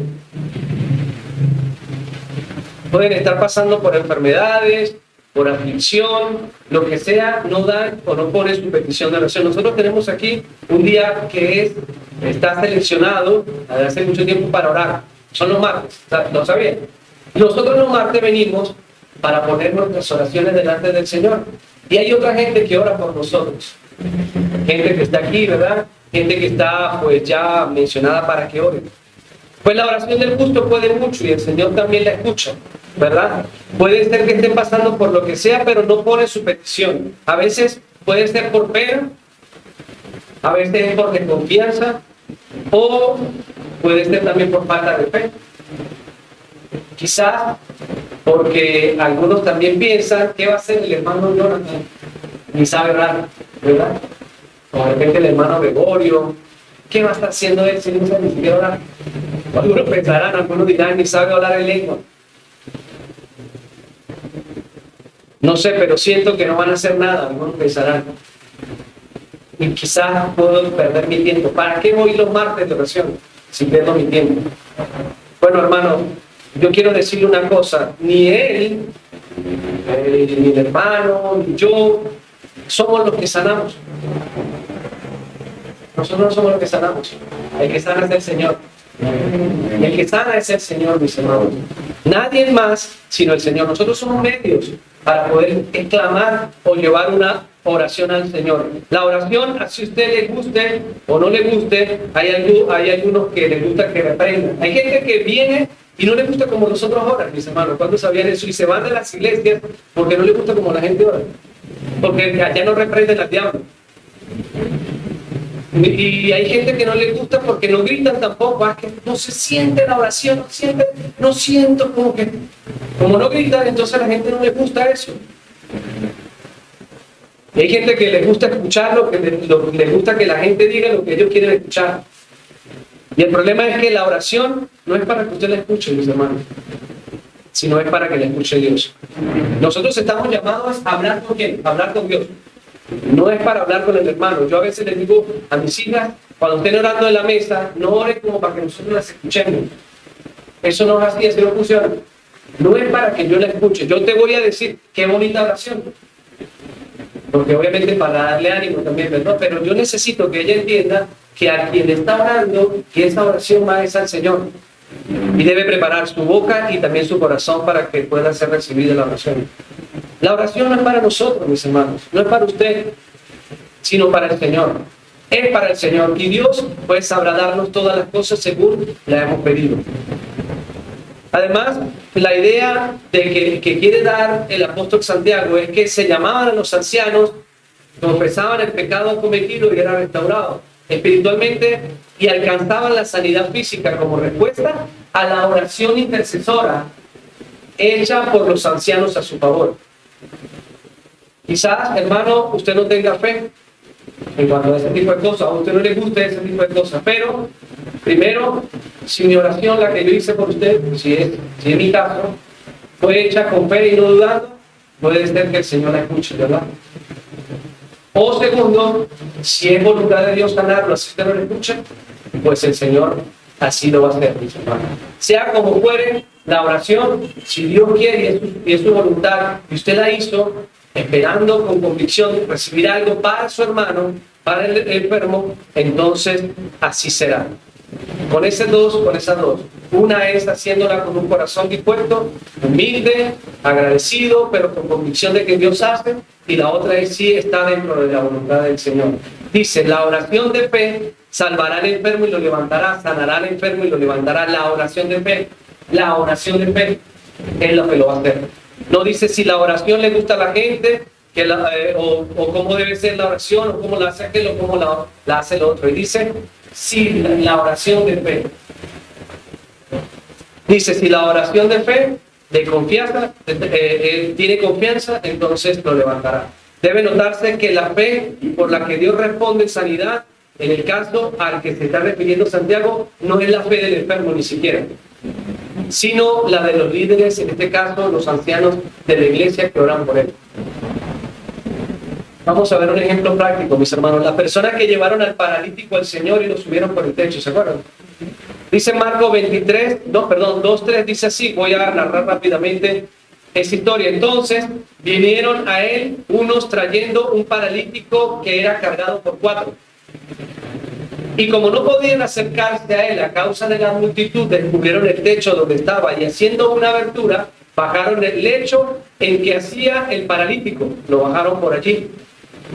Pueden estar pasando por enfermedades, por aflicción, lo que sea, no dan o no ponen su petición de oración. Nosotros tenemos aquí un día que está seleccionado desde hace mucho tiempo para orar. Son los martes, ¿lo sabían? Nosotros los martes venimos para poner nuestras oraciones delante del Señor. Y hay otra gente que ora por nosotros. Gente que está aquí, ¿verdad? Gente que está pues ya mencionada para que ore. Pues la oración del justo puede mucho y el Señor también la escucha, ¿verdad? Puede ser que estén pasando por lo que sea, pero no pone su petición. A veces puede ser por pena, a veces es por desconfianza, o puede ser también por falta de fe. Quizás porque algunos también piensan, ¿qué va a hacer el hermano Jonathan? Ni sabe orar, ¿verdad? O de repente el hermano Gregorio, ¿qué va a estar haciendo él si no sabe ni siquiera orar? Algunos pensarán, algunos dirán, ni sabe hablar en lengua. No sé, pero siento que no van a hacer nada, algunos pensarán. Y quizás puedo perder mi tiempo. ¿Para qué voy los martes de oración si pierdo mi tiempo? Bueno, hermano, yo quiero decirle una cosa. Ni él, ni el hermano, ni yo, somos los que sanamos. Nosotros no somos los que sanamos. El que sana es el Señor. Y el que sana es el Señor, mis hermanos. Nadie más sino el Señor. Nosotros somos medios para poder exclamar o llevar una oración al Señor. La oración, si a usted le guste o no le guste, hay algunos que les gusta que reprendan. Hay gente que viene y no le gusta como nosotros oran, mis hermanos. ¿Cuándo sabían eso? Y se van de las iglesias porque no le gusta como la gente ora. Porque allá no reprenden al diablo. Y hay gente que no le gusta porque no gritan tampoco, es que no se siente la oración, no siento como no gritan, entonces a la gente no le gusta eso. Y hay gente que les gusta escuchar les gusta que la gente diga lo que ellos quieren escuchar. Y el problema es que la oración no es para que usted la escuche, mis hermanos, sino es para que la escuche Dios. Nosotros estamos llamados a hablar con ¿quién? A hablar con Dios. No es para hablar con el hermano. Yo a veces les digo a mis hijas, cuando estén orando en la mesa, no oren como para que nosotros las escuchemos. Eso no es así, así no funciona. No es para que yo la escuche. Yo te voy a decir, qué bonita oración. Porque obviamente para darle ánimo también, ¿verdad? Pero yo necesito que ella entienda que a quien está orando, que esa oración va es al Señor. Y debe preparar su boca y también su corazón para que pueda ser recibida la oración. La oración no es para nosotros, mis hermanos, no es para usted, sino para el Señor. Es para el Señor. Y Dios pues sabrá darnos todas las cosas según la hemos pedido. Además, la idea que quiere dar el apóstol Santiago es que se llamaban a los ancianos, confesaban el pecado cometido y eran restaurados espiritualmente y alcanzaban la sanidad física como respuesta a la oración intercesora hecha por los ancianos a su favor. Quizás, hermano, usted no tenga fe en cuanto a ese tipo de cosas, a usted no le guste ese tipo de cosas, pero primero, si mi oración, la que yo hice por usted, si es mi caso, fue hecha con fe y no dudando, puede ser que el Señor la escuche, ¿verdad? O segundo, si es voluntad de Dios sanarlo, así usted no lo escucha, pues el Señor así lo va a hacer, mis hermanos. Sea como fuere la oración, si Dios quiere y es su voluntad, y usted la hizo, esperando con convicción recibir algo para su hermano, para el enfermo, entonces así será. Con esas dos. Una es haciéndola con un corazón dispuesto, humilde, agradecido, pero con convicción de que Dios hace. Y la otra es sí está dentro de la voluntad del Señor. Dice, la oración de fe salvará al enfermo y lo levantará, sanará al enfermo y lo levantará. La oración de fe es lo que lo va a hacer. No dice si la oración le gusta a la gente, o cómo debe ser la oración, o cómo la hace aquel, o cómo la hace el otro. Y dice, si la oración de fe. Dice, si la oración de fe, de confianza, tiene confianza, entonces lo levantará. Debe notarse que la fe por la que Dios responde en sanidad, en el caso al que se está refiriendo Santiago, no es la fe del enfermo ni siquiera, sino la de los líderes, en este caso los ancianos de la iglesia que oran por él. Vamos a ver un ejemplo práctico, mis hermanos. La persona que llevaron al paralítico al Señor y lo subieron por el techo, ¿se acuerdan? Dice Marcos 2:3, dice así, voy a narrar rápidamente esa historia. Entonces vinieron a él unos trayendo un paralítico que era cargado por 4. Y como no podían acercarse a él a causa de la multitud, descubrieron el techo donde estaba y haciendo una abertura, bajaron el lecho en que hacía el paralítico. Lo bajaron por allí.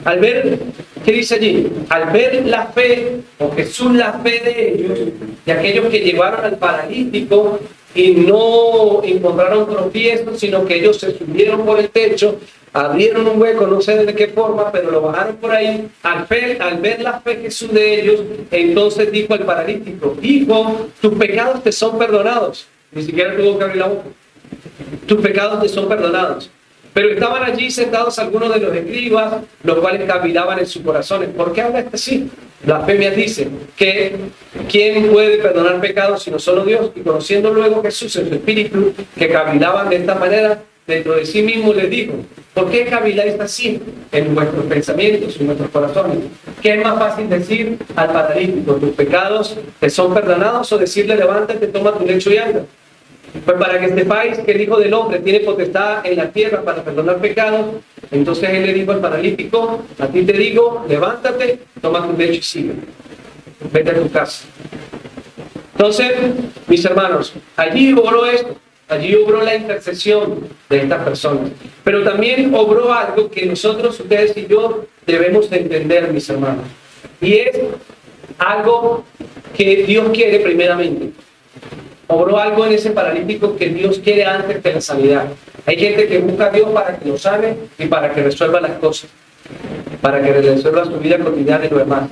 Al ver, ¿qué dice allí? Al ver la fe, o Jesús la fe de ellos, de aquellos que llevaron al paralítico y no encontraron tropiezo, sino que ellos se subieron por el techo, abrieron un hueco, no sé de qué forma, pero lo bajaron por ahí. Al ver la fe Jesús de ellos, entonces dijo al paralítico, hijo, tus pecados te son perdonados. Ni siquiera tuvo que abrir la boca. Tus pecados te son perdonados. Pero estaban allí sentados algunos de los escribas, los cuales cavilaban en sus corazones. ¿Por qué habla este así? Blasfemias dice que ¿quién puede perdonar pecados sino solo Dios? Y conociendo luego Jesús en su espíritu, que cavilaban de esta manera, dentro de sí mismo les dijo, ¿por qué caviláis así en vuestros pensamientos, en vuestros corazones? ¿Qué es más fácil decir al paralítico, tus pecados te son perdonados, o decirle, levántate, toma tu lecho y anda? Pues para que sepáis que el Hijo del Hombre tiene potestad en la tierra para perdonar pecados, entonces él le dijo al paralítico, a ti te digo, levántate, toma tu lecho y sigue. Vete a tu casa. Entonces, mis hermanos, allí obró esto, allí obró la intercesión de estas personas. Pero también obró algo que nosotros, ustedes y yo, debemos entender, mis hermanos. Y es algo que Dios quiere primeramente. Obró algo en ese paralítico que Dios quiere antes de la sanidad. Hay gente que busca a Dios para que lo sane y para que resuelva las cosas, para que resuelva su vida cotidiana y lo demás.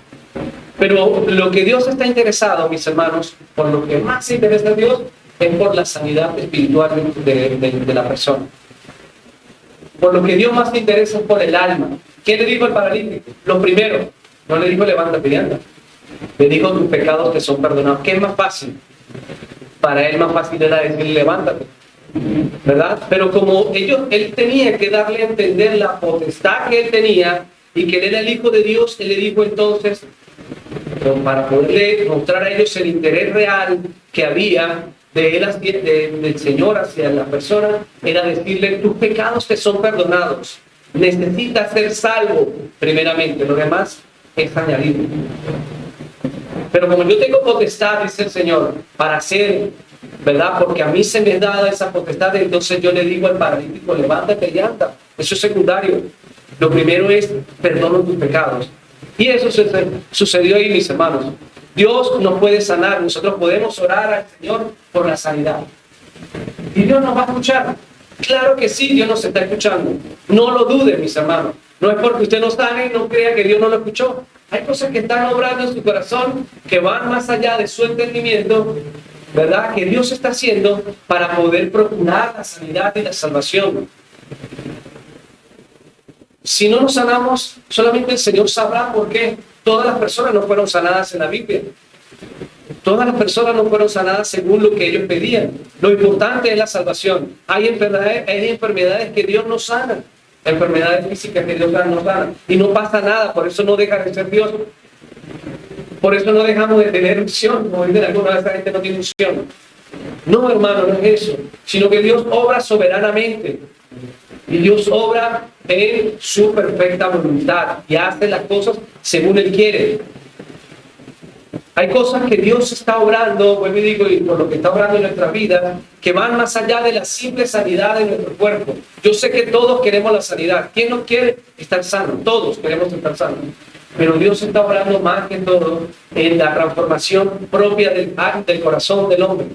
Pero lo que Dios está interesado, mis hermanos, por lo que más se interesa a Dios, es por la sanidad espiritual de la persona. Por lo que Dios más se interesa es por el alma. ¿Qué le dijo al paralítico? Lo primero, no le dijo levántate y anda. Le dijo tus pecados te son perdonados. ¿Qué es más fácil? Para él más fácil era decirle levántate, ¿verdad? Pero como él tenía que darle a entender la potestad que él tenía y que él era el Hijo de Dios, él le dijo entonces, para poderle mostrar a ellos el interés real que había de él, del Señor hacia la persona, era decirle, tus pecados te son perdonados, necesitas ser salvo primeramente, lo demás es añadido. Pero como yo tengo potestad, dice el Señor, para hacer, ¿verdad? Porque a mí se me da dada esa potestad, entonces yo le digo al paralítico, levántate y anda. Eso es secundario. Lo primero es, perdono tus pecados. Y eso sucedió ahí, mis hermanos. Dios nos puede sanar, nosotros podemos orar al Señor por la sanidad. Y Dios nos va a escuchar. Claro que sí, Dios nos está escuchando. No lo dude, mis hermanos. No es porque usted no sane y no crea que Dios no lo escuchó. Hay cosas que están obrando en su corazón que van más allá de su entendimiento, ¿verdad? Que Dios está haciendo para poder procurar la sanidad y la salvación. Si no nos sanamos, solamente el Señor sabrá por qué. Todas las personas no fueron sanadas en la Biblia. Todas las personas no fueron sanadas según lo que ellos pedían. Lo importante es la salvación. Hay enfermedades que Dios no sana. Enfermedades físicas que Dios no sana. Y no pasa nada, por eso no deja de ser Dios. Por eso no dejamos de tener unción. Como dicen algunas veces, la gente no tiene unción. No, hermano, no es eso. Sino que Dios obra soberanamente. Y Dios obra en su perfecta voluntad. Y hace las cosas según Él quiere. Hay cosas que Dios está obrando, vuelvo y digo, y por lo que está obrando en nuestra vida, que van más allá de la simple sanidad de nuestro cuerpo. Yo sé que todos queremos la sanidad. ¿Quién no quiere estar sano? Todos queremos estar sanos. Pero Dios está obrando más que todo en la transformación propia del corazón del hombre.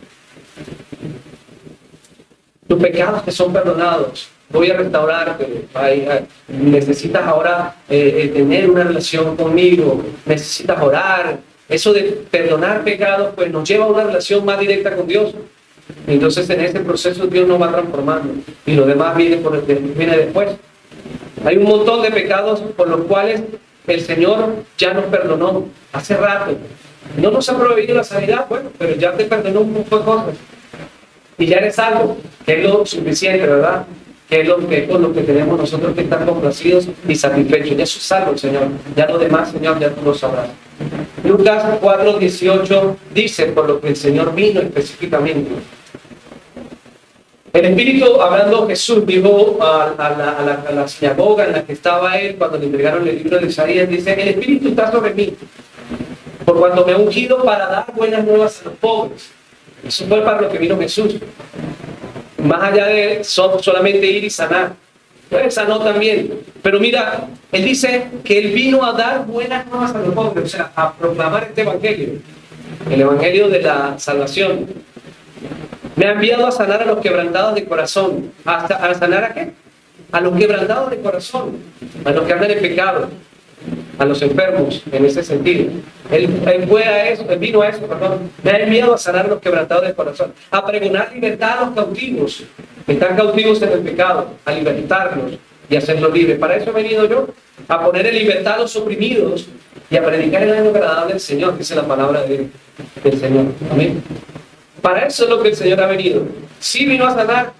Tus pecados te son perdonados. Voy a restaurarte. Necesitas ahora tener una relación conmigo. Necesitas orar. Eso de perdonar pecados, pues nos lleva a una relación más directa con Dios. Entonces en ese proceso Dios nos va transformando. Y lo demás viene después. Hay un montón de pecados por los cuales el Señor ya nos perdonó hace rato. No nos ha prohibido la sanidad, bueno, pero ya te perdonó un poco de cosas. Y ya eres salvo, que es lo suficiente, ¿verdad? Que es con lo que tenemos nosotros que estar complacidos y satisfechos. Ya eso es salvo el Señor. Ya lo demás, Señor, ya tú lo sabrás. Lucas 4:18 dice, por lo que el Señor vino específicamente. El Espíritu, hablando Jesús, dijo a la sinagoga en la que estaba él cuando le entregaron el libro de Isaías, dice, el Espíritu está sobre mí, por cuanto me ha ungido para dar buenas nuevas a los pobres. Eso fue para lo que vino Jesús. Más allá de solamente ir y sanar. Pues sanó también. Pero mira, él dice que él vino a dar buenas nuevas a los pobres, o sea, a proclamar este evangelio. El evangelio de la salvación. Me ha enviado a sanar a los quebrantados de corazón. ¿A sanar a qué? A los quebrantados de corazón. A los que andan en pecado. A los enfermos, en ese sentido. Él vino a eso, perdón. Me ha enviado a sanar a los quebrantados de corazón. A pregonar libertad a los cautivos. Que están cautivos en el pecado. A libertarlos y hacerlos libres. Para eso he venido yo. A poner en libertad a los oprimidos y a predicar el año agradable del Señor. Dice la palabra del Señor. Amén. Para eso es lo que el Señor ha venido. Sí vino a sanar,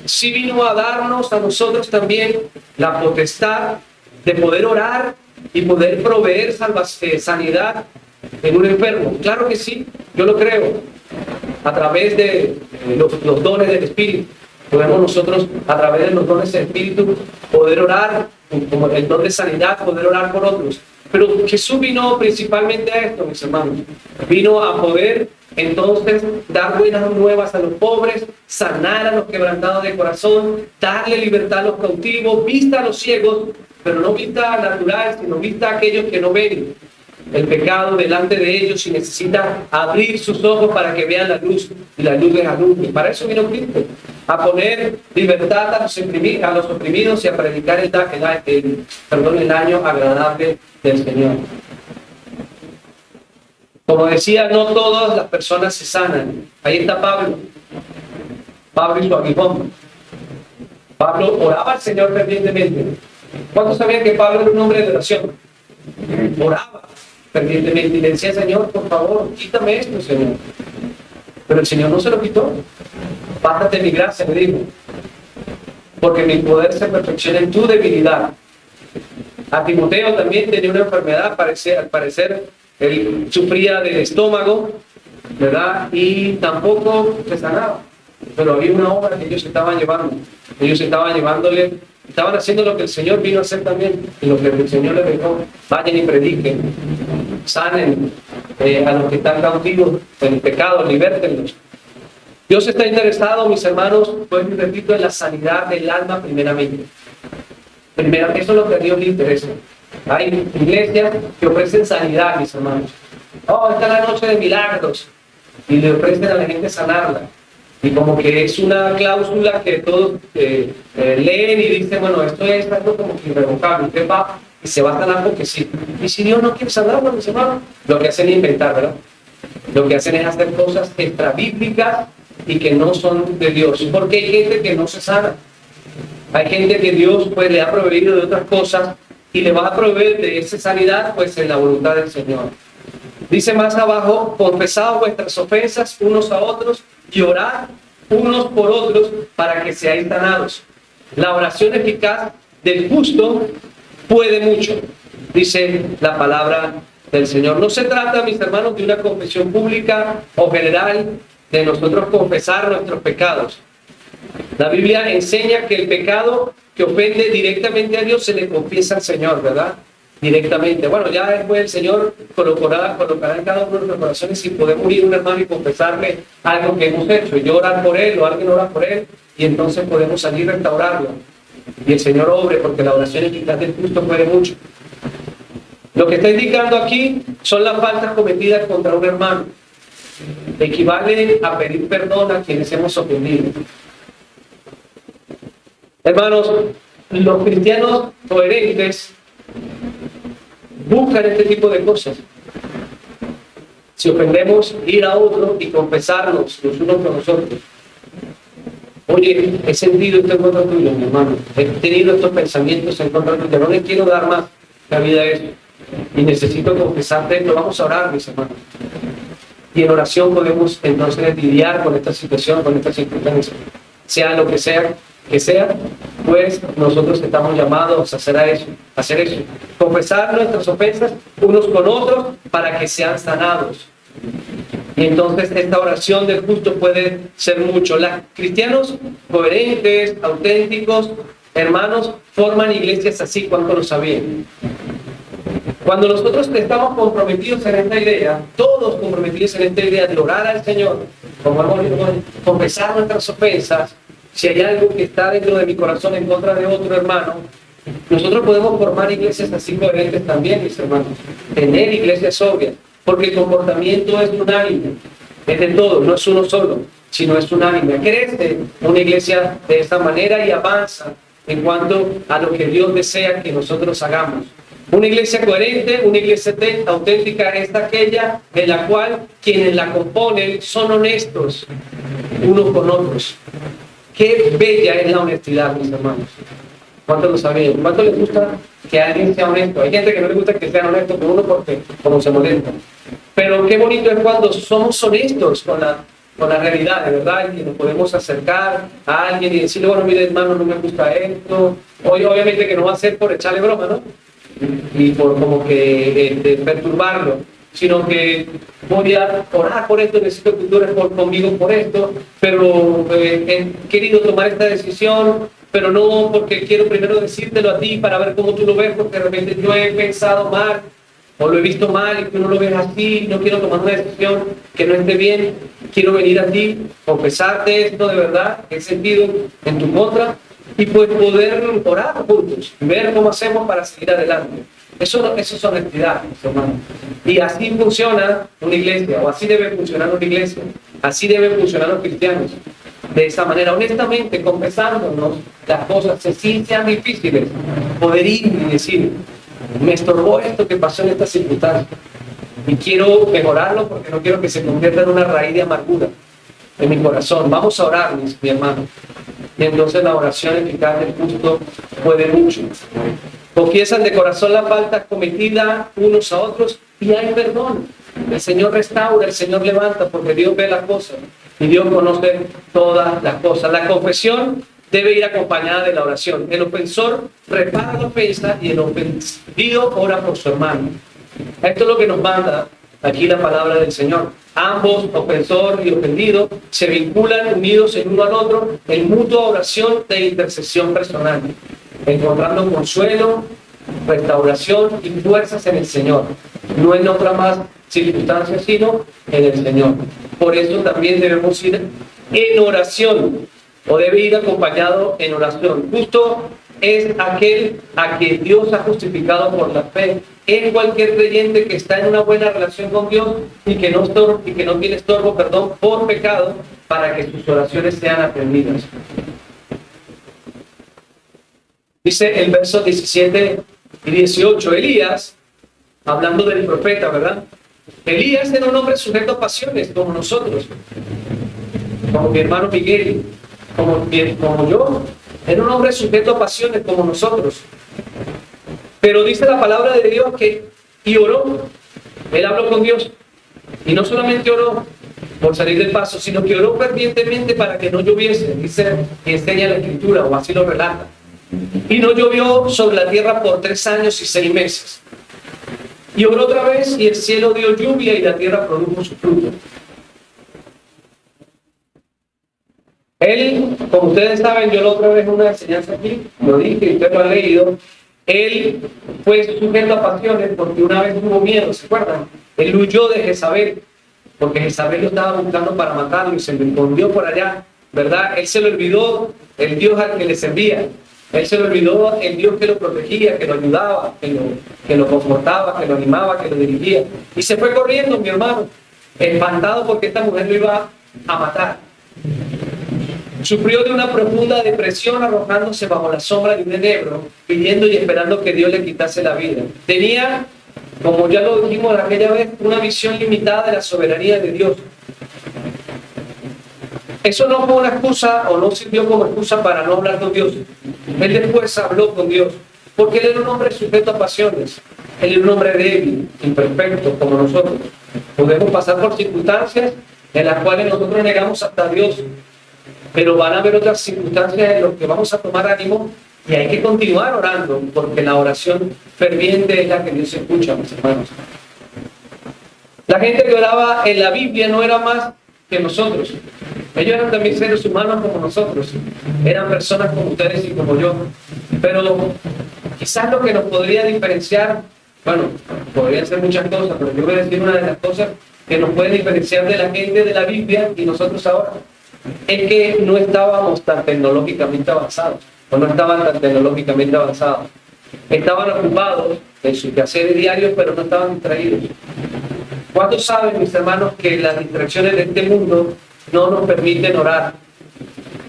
sí vino a darnos a nosotros también la potestad de poder orar y poder proveer sanidad en un enfermo. Claro que sí, yo lo creo. A través de los dones del Espíritu. Podemos nosotros, a través de los dones del Espíritu, poder orar, como el don de sanidad, poder orar por otros. Pero Jesús vino principalmente a esto, mis hermanos. Vino a poder entonces dar buenas nuevas a los pobres, sanar a los quebrantados de corazón, darle libertad a los cautivos, vista a los ciegos, pero no vista natural, sino vista a aquellos que no ven el pecado delante de ellos y necesitan abrir sus ojos para que vean la luz y la luz les alumbre. Para eso vino Cristo, a poner libertad a los oprimidos y a predicar el año agradable del Señor. Como decía, no todas las personas se sanan. Ahí está Pablo y su aguijón. Pablo oraba al Señor fervientemente. ¿Cuántos sabían que Pablo era un hombre de oración? Oraba fervientemente y le decía, Señor, por favor, quítame esto, Señor. Pero el Señor no se lo quitó. Bástate mi gracia, le dijo, porque mi poder se perfecciona en tu debilidad. A Timoteo también tenía una enfermedad, al parecer él sufría del estómago, ¿verdad? Y tampoco se sanaba. Pero había una obra que ellos estaban llevando. Ellos estaban llevándole, estaban haciendo lo que el Señor vino a hacer también. Y lo que el Señor les dejó. Vayan y prediquen. Sanen a los que están cautivos en el pecado, libértenlos. Dios está interesado, mis hermanos, pues repito, en la sanidad del alma primeramente. Primero, eso es lo que a Dios le interesa. Hay iglesias que ofrecen sanidad, mis hermanos. Oh, esta es la noche de milagros. Y le ofrecen a la gente sanarla. Y como que es una cláusula que todos leen y dicen, bueno, esto es algo como que irrevocable. Usted va y se va a sanar porque sí. Y si Dios no quiere sanarlo, mis hermanos, lo que hacen es inventar, ¿verdad? Lo que hacen es hacer cosas extrabíblicas y que no son de Dios. Porque hay gente que no se sana. Hay gente que Dios pues le ha proveído de otras cosas y le va a proveer de esa sanidad pues en la voluntad del Señor. Dice más abajo, confesad vuestras ofensas unos a otros y orad unos por otros para que seáis sanados. La oración eficaz del justo puede mucho, dice la palabra del Señor. No se trata, mis hermanos, de una confesión pública o general, de nosotros confesar nuestros pecados. La Biblia enseña que el pecado que ofende directamente a Dios se le confiesa al Señor, ¿verdad? Directamente. Bueno, ya después el Señor colocará en cada uno de nuestros corazones si podemos ir a un hermano y confesarle algo que hemos hecho, y yo orar por él o alguien orar por él, y entonces podemos salir a restaurarlo. Y el Señor obre, porque la oración eficaz del justo puede mucho. Lo que está indicando aquí son las faltas cometidas contra un hermano. Equivale a pedir perdón a quienes hemos ofendido. Hermanos, los cristianos coherentes buscan este tipo de cosas. Si ofendemos, ir a otro y confesarnos los unos con los otros. Oye, he sentido esto en contra tuyo, mi hermano. He tenido estos pensamientos en contra tuyo. No le quiero dar más cabida a eso. Y necesito confesarte esto. Vamos a orar, mis hermanos. Y en oración podemos entonces lidiar con esta situación, con esta circunstancia. Sea lo que sea, pues nosotros estamos llamados a hacer eso. Confesar nuestras ofensas unos con otros para que sean sanados. Y entonces esta oración del justo puede ser mucho. Los cristianos coherentes, auténticos, hermanos, forman iglesias así. ¿Cuánto lo sabían? Cuando nosotros estamos comprometidos en esta idea, todos comprometidos en esta idea de orar al Señor, como hemos dicho, confesar nuestras ofensas, si hay algo que está dentro de mi corazón en contra de otro hermano, nosotros podemos formar iglesias así coherentes también, mis hermanos. Tener iglesias sobrias, porque el comportamiento es unánime, es de todo, no es uno solo, sino es unánime. Crece una iglesia de esta manera y avanza en cuanto a lo que Dios desea que nosotros hagamos. Una iglesia coherente, una iglesia auténtica es aquella en la cual quienes la componen son honestos unos con otros. Qué bella es la honestidad, mis hermanos. ¿Cuántos lo sabían? ¿Cuánto les gusta que alguien sea honesto? Hay gente que no le gusta que sean honestos con uno porque como se molesta. Pero qué bonito es cuando somos honestos con la realidad, de verdad, y que nos podemos acercar a alguien y decirle, bueno, mire hermano, no me gusta esto. Hoy obviamente que no va a ser por echarle broma, ¿no? Y por como que perturbarlo, sino que voy a orar por esto, necesito que tú ores conmigo por esto, pero he querido tomar esta decisión, pero no porque quiero primero decírtelo a ti para ver cómo tú lo ves, porque de repente yo he pensado mal o lo he visto mal y tú no lo ves así, no quiero tomar una decisión que no esté bien, quiero venir a ti, confesarte esto de verdad, que he sentido en tu contra, y pues poder orar juntos, ver cómo hacemos para seguir adelante. Eso es honestidad, mis hermanos. Y así funciona una iglesia, o así debe funcionar una iglesia, así deben funcionar los cristianos. De esa manera, honestamente, confesándonos las cosas, si sean difíciles, poder ir y decir, me estorbó esto que pasó en esta circunstancia, y quiero mejorarlo porque no quiero que se convierta en una raíz de amargura en mi corazón. Vamos a orar, mi hermano. Y entonces la oración eficaz del justo puede mucho. Confiesan de corazón la falta cometida unos a otros y hay perdón. El Señor restaura, el Señor levanta, porque Dios ve las cosas y Dios conoce todas las cosas. La confesión debe ir acompañada de la oración. El ofensor repara la ofensa y el ofendido ora por su hermano. Esto es lo que nos manda aquí la palabra del Señor. Ambos, ofensor y ofendido, se vinculan unidos el uno al otro en mutua oración de intercesión personal, encontrando consuelo, restauración y fuerzas en el Señor, no en otra más circunstancia, sino en el Señor. Por eso también debemos ir en oración, o debe ir acompañado en oración. Justo es aquel a que Dios ha justificado por la fe. Es cualquier creyente que está en una buena relación con Dios y que no tiene estorbo, por pecado, para que sus oraciones sean atendidas. Dice el verso 17 y 18, Elías, hablando del profeta, ¿verdad? Elías era un hombre sujeto a pasiones, como nosotros, como mi hermano Miguel, como yo, Era un hombre sujeto a pasiones como nosotros. Pero dice la palabra de Dios que, y oró, él habló con Dios. Y no solamente oró por salir del paso, sino que oró fervientemente para que no lloviese. Dice que enseña la Escritura, o así lo relata. Y no llovió sobre la tierra por 3 años y 6 meses. Y oró otra vez, y el cielo dio lluvia, y la tierra produjo su fruto. Él, como ustedes saben, yo la otra vez en una enseñanza aquí, lo dije y ustedes lo han leído, él fue sujeto a pasiones porque una vez tuvo miedo, ¿se acuerdan? Él huyó de Jezabel, porque Jezabel lo estaba buscando para matarlo y se lo escondió por allá, ¿verdad? Él se le olvidó el Dios al que le servía. Él se le olvidó el Dios que lo protegía, que lo ayudaba, que lo confortaba, que lo animaba, que lo dirigía. Y se fue corriendo, mi hermano, espantado porque esta mujer lo iba a matar. Sufrió de una profunda depresión, arrojándose bajo la sombra de un enebro, pidiendo y esperando que Dios le quitase la vida. Tenía, como ya lo dijimos aquella vez, una visión limitada de la soberanía de Dios. Eso no fue una excusa, o no sirvió como excusa para no hablar con Dios. Él después habló con Dios, porque él era un hombre sujeto a pasiones. Él era un hombre débil, imperfecto, como nosotros. Podemos pasar por circunstancias en las cuales nosotros negamos hasta a Dios, pero van a haber otras circunstancias en las que vamos a tomar ánimo y hay que continuar orando, porque la oración ferviente es la que Dios escucha, mis hermanos. La gente que oraba en la Biblia no era más que nosotros. Ellos eran también seres humanos como nosotros. Eran personas como ustedes y como yo. Pero quizás lo que nos podría diferenciar, bueno, podrían ser muchas cosas, pero yo voy a decir una de las cosas que nos puede diferenciar de la gente de la Biblia y nosotros ahora, es que no estábamos tan tecnológicamente avanzados, o no estaban tan tecnológicamente avanzados. Estaban ocupados en sus quehaceres diarios, pero no estaban distraídos. ¿Cuántos saben, mis hermanos, que las distracciones de este mundo no nos permiten orar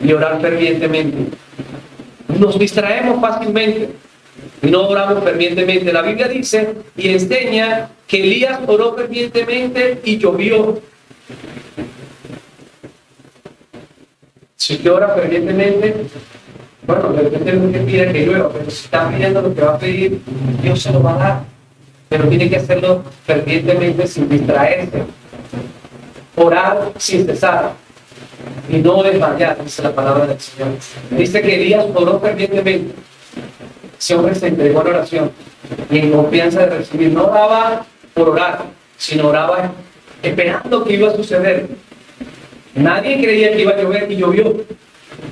y orar fervientemente? Nos distraemos fácilmente y no oramos fervientemente. La Biblia dice y enseña que Elías oró fervientemente y llovió. Si usted ora fervientemente, bueno, de repente no te pide que llueva, pero si está pidiendo lo que va a pedir, Dios se lo va a dar. Pero tiene que hacerlo fervientemente sin distraerse. Orar sin cesar. Y no desmayar, dice la palabra del Señor. Dice que Elías oró fervientemente. Ese hombre se entregó a la oración y en confianza de recibir. No oraba por orar, sino oraba esperando que iba a suceder. Nadie creía que iba a llover y llovió,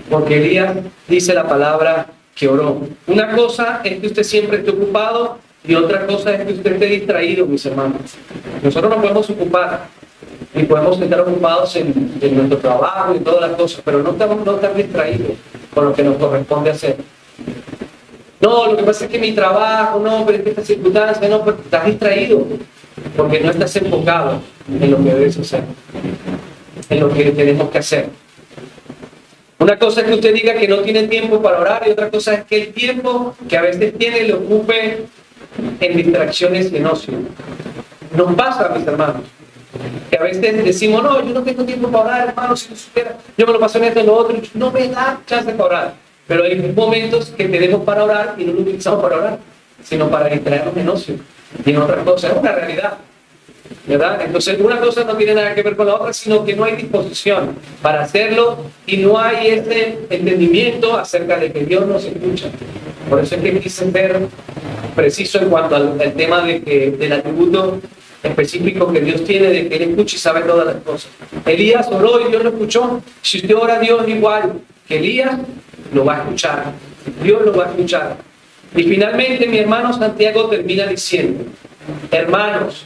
porque Elías dice la palabra que oró. Una cosa es que usted siempre esté ocupado y otra cosa es que usted esté distraído, mis hermanos. Nosotros nos podemos ocupar y podemos estar ocupados en nuestro trabajo y todas las cosas, pero no estar distraídos con lo que nos corresponde hacer. No, lo que pasa es que mi trabajo, no, pero es que esta circunstancia, no, pero estás distraído porque no estás enfocado en lo que debes hacer, en lo que tenemos que hacer. Una cosa es que usted diga que no tiene tiempo para orar y otra cosa es que el tiempo que a veces tiene lo ocupe en distracciones y en ocio. Nos pasa, mis hermanos, que a veces decimos, no, yo no tengo tiempo para orar, hermano, si no supiera, yo me lo paso en esto, en lo otro, no me da chance para orar. Pero hay momentos que tenemos para orar y no lo utilizamos para orar, sino para distraernos en ocio y en otras cosas. Es una realidad, ¿verdad? Entonces, una cosa no tiene nada que ver con la otra, sino que no hay disposición para hacerlo y no hay ese entendimiento acerca de que Dios nos escucha. Por eso es que quise ser preciso en cuanto al tema del atributo específico que Dios tiene, de que Él escucha y sabe todas las cosas. Elías oró y Dios lo escuchó. Si usted ora a Dios igual que Elías, lo va a escuchar. Dios lo va a escuchar. Y finalmente, mi hermano Santiago termina diciendo, hermanos,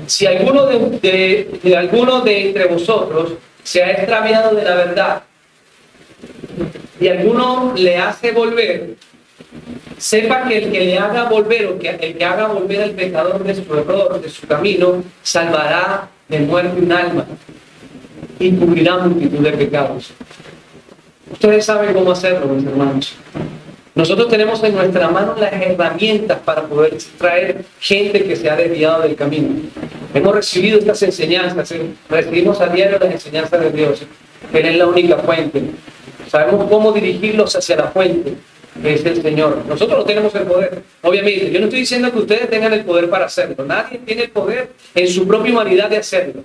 si alguno de entre vosotros se ha extraviado de la verdad y alguno le hace volver, sepa que el que le haga volver o que el que haga volver al pecador de su error, de su camino, salvará de muerte un alma y cubrirá multitud de pecados. Ustedes saben cómo hacerlo, mis hermanos. Nosotros tenemos en nuestra mano las herramientas para poder traer gente que se ha desviado del camino. Hemos recibido estas enseñanzas, recibimos a diario las enseñanzas de Dios. Él es la única fuente. Sabemos cómo dirigirlos hacia la fuente, que es el Señor. Nosotros no tenemos el poder, obviamente. Yo no estoy diciendo que ustedes tengan el poder para hacerlo. Nadie tiene el poder en su propia humanidad de hacerlo.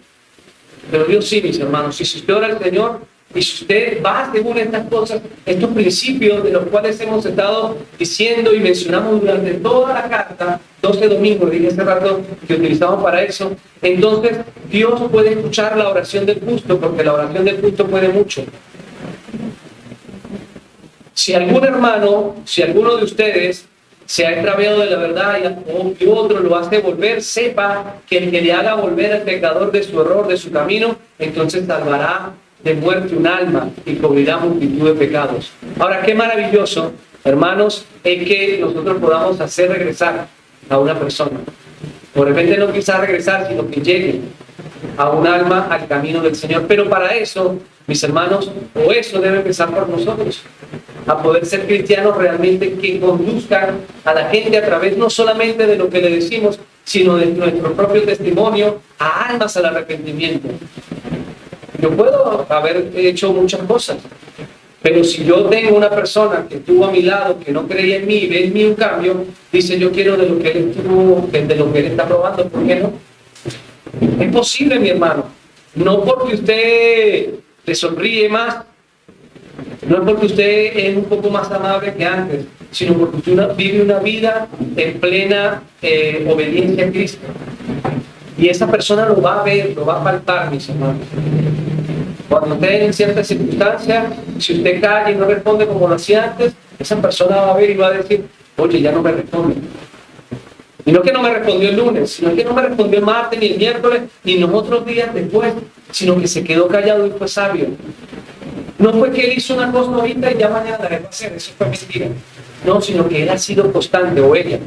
Pero Dios sí, mis hermanos. Si usted ora al Señor y si usted va según estas cosas, estos principios de los cuales hemos estado diciendo y mencionamos durante toda la carta, 12 domingos, dije hace rato que utilizamos para eso, entonces Dios puede escuchar la oración del justo, porque la oración del justo puede mucho. Si algún hermano, si alguno de ustedes se ha extraviado de la verdad y otro lo hace volver, sepa que el que le haga volver al pecador de su error, de su camino, entonces salvará de muerte un alma y cubrirá multitud de pecados. Ahora, qué maravilloso, hermanos, es que nosotros podamos hacer regresar a una persona. Por repente no quizás regresar, sino que llegue a un alma al camino del Señor. Pero para eso, mis hermanos, o eso debe empezar por nosotros, a poder ser cristianos realmente que conduzcan a la gente a través no solamente de lo que le decimos, sino de nuestro propio testimonio a almas al arrepentimiento. Yo puedo haber hecho muchas cosas, pero si yo tengo una persona que estuvo a mi lado, que no creía en mí y ve en mí un cambio, dice yo quiero de lo que él estuvo, de lo que él está probando, ¿por qué no? Es posible, mi hermano. No porque usted le sonríe más, no es porque usted es un poco más amable que antes, sino porque usted vive una vida en plena obediencia a Cristo. Y esa persona lo va a ver, lo va a palpar, mis hermanos. Cuando usted en ciertas circunstancias, si usted calla y no responde como lo hacía antes, esa persona va a ver y va a decir, oye, ya no me responde. Y no que no me respondió el lunes, sino que no me respondió el martes, ni el miércoles, ni los otros días después, sino que se quedó callado y fue sabio. No fue que él hizo una cosa ahorita y ya mañana la dejó hacer, eso fue mentira. No, sino que él ha sido constante, o ella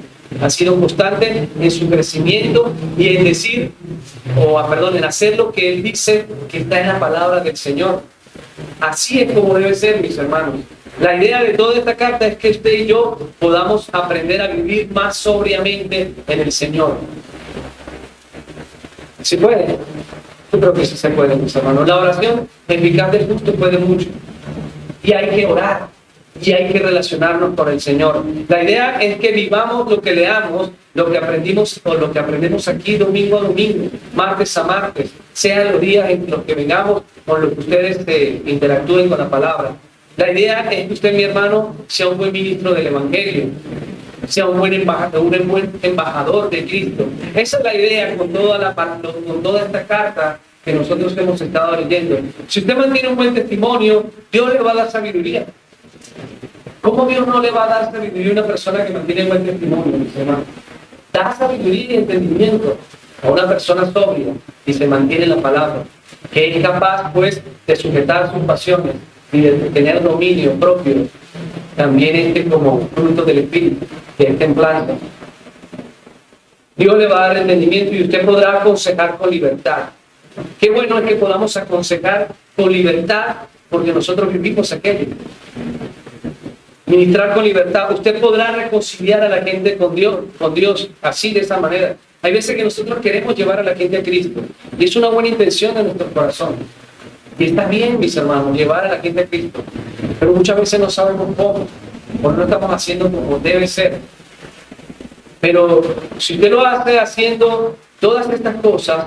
ha sido constante en su crecimiento y en decir, en hacer lo que él dice que está en la palabra del Señor. Así es como debe ser, mis hermanos. La idea de toda esta carta es que usted y yo podamos aprender a vivir más sobriamente en el Señor. ¿Se puede? Yo creo que sí se puede, mis hermanos. La oración eficaz del justo puede mucho. Y hay que orar. Y hay que relacionarnos con el Señor. La idea es que vivamos lo que leamos, lo que aprendimos o lo que aprendemos aquí domingo a domingo, martes a martes, sean los días en los que vengamos o en los que ustedes interactúen con la palabra. La idea es que usted, mi hermano, sea un buen ministro del Evangelio, sea un buen embajador de Cristo. Esa es la idea con toda esta carta que nosotros hemos estado leyendo. Si usted mantiene un buen testimonio, Dios le va a dar sabiduría. ¿Cómo Dios no le va a dar sabiduría a una persona que mantiene buen testimonio, mis hermanos? Da sabiduría y entendimiento a una persona sobria y se mantiene en la palabra, que es capaz, pues, de sujetar sus pasiones y de tener dominio propio, también como fruto del Espíritu, que es templanza. Dios le va a dar entendimiento y usted podrá aconsejar con libertad. Qué bueno es que podamos aconsejar con libertad, porque nosotros vivimos aquello. Ministrar con libertad. Usted podrá reconciliar a la gente con Dios, así, de esa manera. Hay veces que nosotros queremos llevar a la gente a Cristo, y es una buena intención de nuestro corazón. Y está bien, mis hermanos, llevar a la gente a Cristo. Pero muchas veces no sabemos cómo, o no lo estamos haciendo como debe ser. Pero si usted lo hace haciendo todas estas cosas,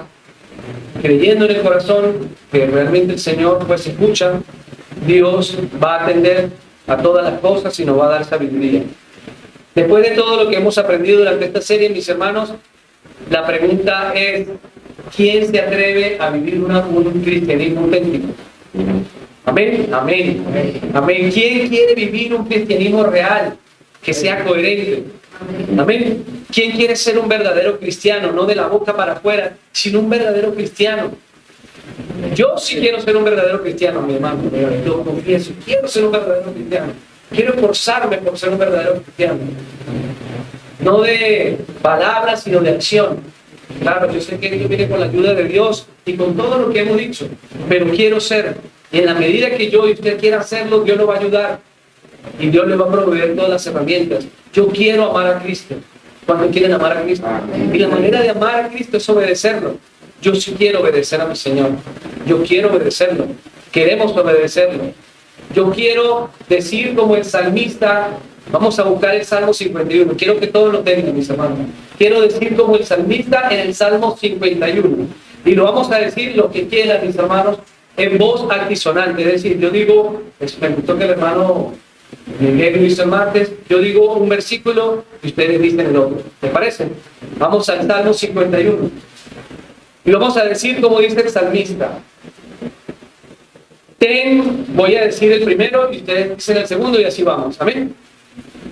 creyendo en el corazón que realmente el Señor pues escucha, Dios va a atender a todas las cosas y nos va a dar sabiduría. Después de todo lo que hemos aprendido durante esta serie, mis hermanos, la pregunta es: ¿quién se atreve a vivir un cristianismo auténtico? Amén, amén, amén. ¿Quién quiere vivir un cristianismo real, que sea coherente? Amén. ¿Quién quiere ser un verdadero cristiano, no de la boca para afuera, sino un verdadero cristiano? Yo sí quiero ser un verdadero cristiano, mi hermano, lo confieso. Quiero ser un verdadero cristiano. Quiero esforzarme por ser un verdadero cristiano. No de palabras, sino de acción. Claro, yo sé que esto viene con la ayuda de Dios y con todo lo que hemos dicho, pero quiero ser. Y en la medida que yo y usted quiera hacerlo, Dios nos va a ayudar. Y Dios le va a proveer todas las herramientas. Yo quiero amar a Cristo. ¿Cuántos quieren amar a Cristo? Y la manera de amar a Cristo es obedecerlo. Yo sí quiero obedecer a mi Señor. Yo quiero obedecerlo. Queremos obedecerlo. Yo quiero decir como el salmista, vamos a buscar el Salmo 51, quiero que todos lo tengan, mis hermanos. Quiero decir como el salmista en el Salmo 51. Y lo vamos a decir lo que quieran, mis hermanos, en voz altisonante. Es decir, yo digo, me gustó que el hermano Miguel lo hizo el martes, yo digo un versículo y ustedes dicen el otro. ¿Te parece? Vamos al Salmo 51. Y vamos a decir como dice el salmista. Voy a decir el primero y ustedes dicen el segundo y así vamos. Amén.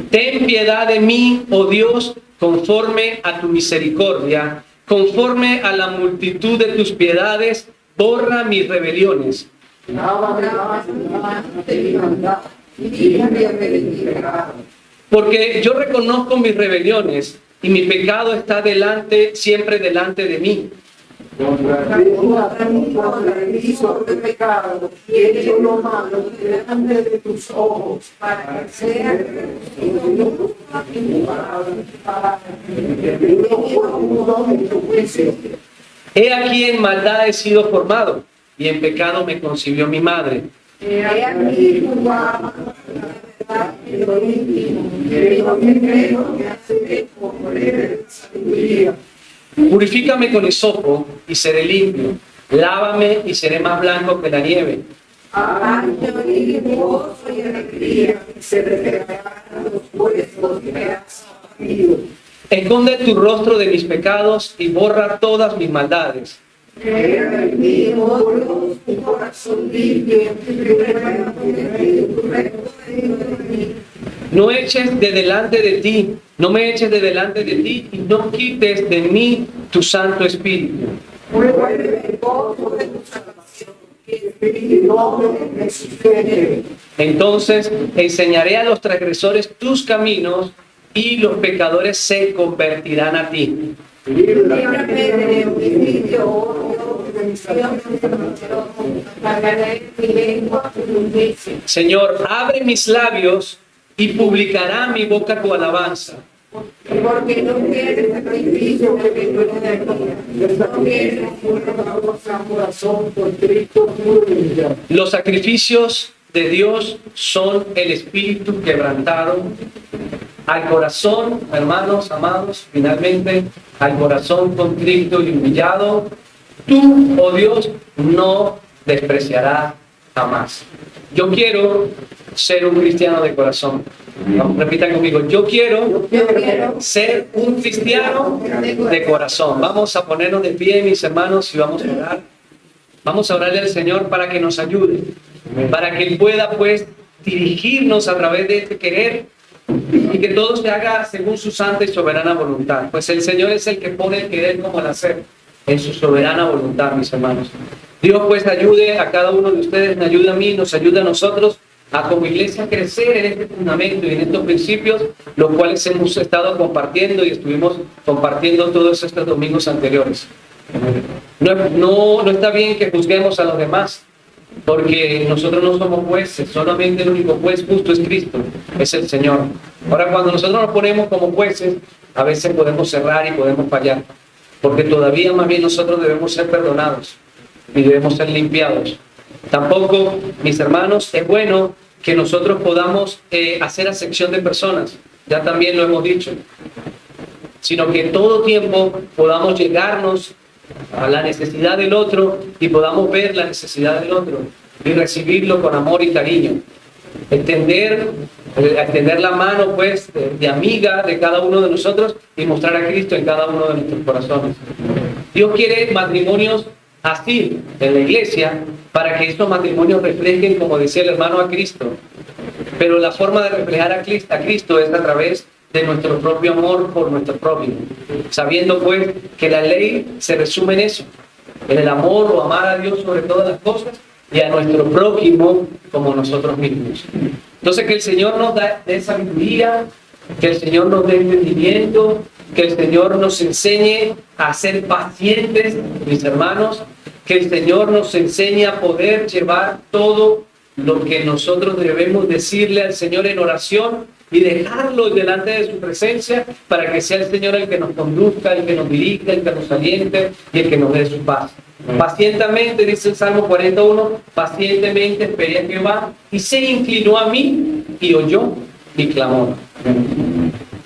Ten piedad de mí, oh Dios, conforme a tu misericordia, conforme a la multitud de tus piedades, borra mis rebeliones. Porque yo reconozco mis rebeliones y mi pecado está siempre delante de mí. Contra ti sobre pecado, y hecho lo malo delante de tus ojos, para que sea reconocido tu juicio. He aquí en maldad he sido formado, y en pecado me concibió mi madre. He aquí tu alma, la verdad y lo íntimo, y lo secreto me hace por de sabiduría. Purifícame con hisopo y seré limpio. Lávame y seré más blanco que la nieve. Año y gozo y alegría, y se retirarán los huesos que has abatido. Esconde tu rostro de mis pecados y borra todas mis maldades. Crea en mí, oh Dios, un corazón limpio, y renueva tu recto de mí. No eches de delante de ti, no me eches de delante de ti y no quites de mí tu Santo Espíritu. Vuelve el gozo de tu salvación, y el espíritu noble me sustente. Entonces enseñaré a los transgresores tus caminos y los pecadores se convertirán a ti. Líbrame de homicidio, oh Dios, de mis pagaré mi lengua tu justicia. Señor, abre mis labios y publicará mi boca tu alabanza. Porque no quieres sacrificio que no no quieres corazón por Cristo puro y humillado. Los sacrificios de Dios son el espíritu quebrantado. Al corazón, hermanos amados, finalmente, al corazón contrito y humillado, tú, oh Dios, no despreciarás jamás. Yo quiero ser un cristiano de corazón. Repitan conmigo, yo quiero ser un cristiano de corazón. Vamos a ponernos de pie, mis hermanos, y vamos a orar. Vamos a orarle al Señor para que nos ayude, para que Él pueda, pues, dirigirnos a través de este querer y que todo se haga según su santa y soberana voluntad. Pues el Señor es el que pone el querer como el hacer en su soberana voluntad, mis hermanos. Dios, pues, ayude a cada uno de ustedes, me ayuda a mí, nos ayuda a nosotros a como iglesia crecer en este fundamento y en estos principios, los cuales hemos estado compartiendo y estuvimos compartiendo todos estos domingos anteriores. No está bien que juzguemos a los demás, porque nosotros no somos jueces, solamente el único juez justo es Cristo, es el Señor. Ahora, cuando nosotros nos ponemos como jueces, a veces podemos cerrar y podemos fallar, porque todavía más bien nosotros debemos ser perdonados y debemos ser limpiados. Tampoco, mis hermanos, es bueno que nosotros podamos hacer acepción de personas, ya también lo hemos dicho, sino que en todo tiempo podamos llegarnos a la necesidad del otro y podamos ver la necesidad del otro y recibirlo con amor y cariño. Extender la mano, pues, de amiga de cada uno de nosotros y mostrar a Cristo en cada uno de nuestros corazones. Dios quiere matrimonios así en la iglesia para que estos matrimonios reflejen, como decía el hermano, a Cristo. Pero la forma de reflejar a Cristo es a través de nuestro propio amor por nuestro prójimo, sabiendo pues que la ley se resume en eso, en el amor o amar a Dios sobre todas las cosas y a nuestro prójimo como nosotros mismos. Entonces, que el Señor nos dé sabiduría, que el Señor nos dé entendimiento, que el Señor nos enseñe a ser pacientes, mis hermanos, que el Señor nos enseñe a poder llevar todo lo que nosotros debemos decirle al Señor en oración y dejarlo delante de su presencia para que sea el Señor el que nos conduzca, el que nos dirija, el que nos aliente y el que nos dé su paz. Pacientemente, dice el Salmo 41, pacientemente esperé a Jehová y se inclinó a mí y oyó mi clamor.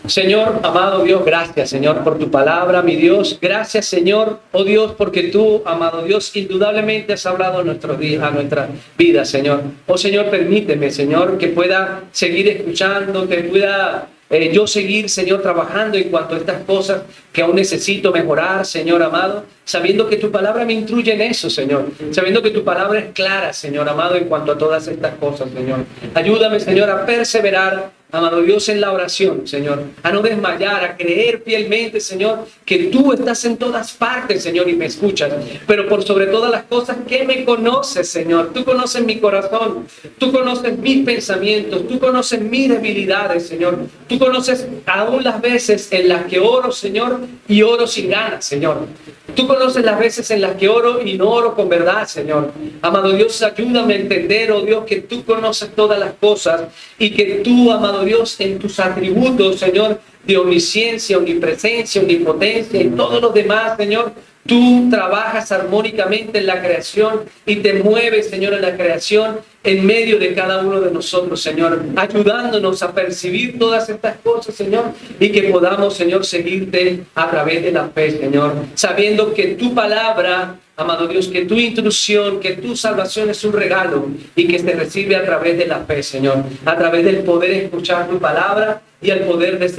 Señor, amado Dios, gracias, Señor, por tu palabra, mi Dios. Gracias, Señor, oh Dios, porque tú, amado Dios, indudablemente has hablado a nuestra vida, Señor. Oh Señor, permíteme, Señor, que pueda seguir escuchando, que pueda yo seguir, Señor, trabajando en cuanto a estas cosas que aún necesito mejorar, Señor amado, sabiendo que tu palabra me instruye en eso, Señor, sabiendo que tu palabra es clara, Señor amado, en cuanto a todas estas cosas, Señor. Ayúdame, Señor, a perseverar, amado Dios, en la oración, Señor, a no desmayar, a creer fielmente, Señor, que tú estás en todas partes, Señor, y me escuchas, pero por sobre todas las cosas que me conoces, Señor. Tú conoces mi corazón, tú conoces mis pensamientos, tú conoces mis debilidades, Señor. Tú conoces aún las veces en las que oro, Señor, y oro sin ganas, Señor. Tú conoces las veces en las que oro y no oro con verdad, Señor. Amado Dios, ayúdame a entender, oh Dios, que tú conoces todas las cosas y que tú, amado Dios, en tus atributos, Señor, de omnisciencia, omnipresencia, omnipotencia y todos los demás, Señor, tú trabajas armónicamente en la creación y te mueves, Señor, en la creación en medio de cada uno de nosotros, Señor, ayudándonos a percibir todas estas cosas, Señor, y que podamos, Señor, seguirte a través de la fe, Señor, sabiendo que tu palabra, amado Dios, que tu instrucción, que tu salvación es un regalo y que se recibe a través de la fe, Señor, a través del poder escuchar tu palabra y al poder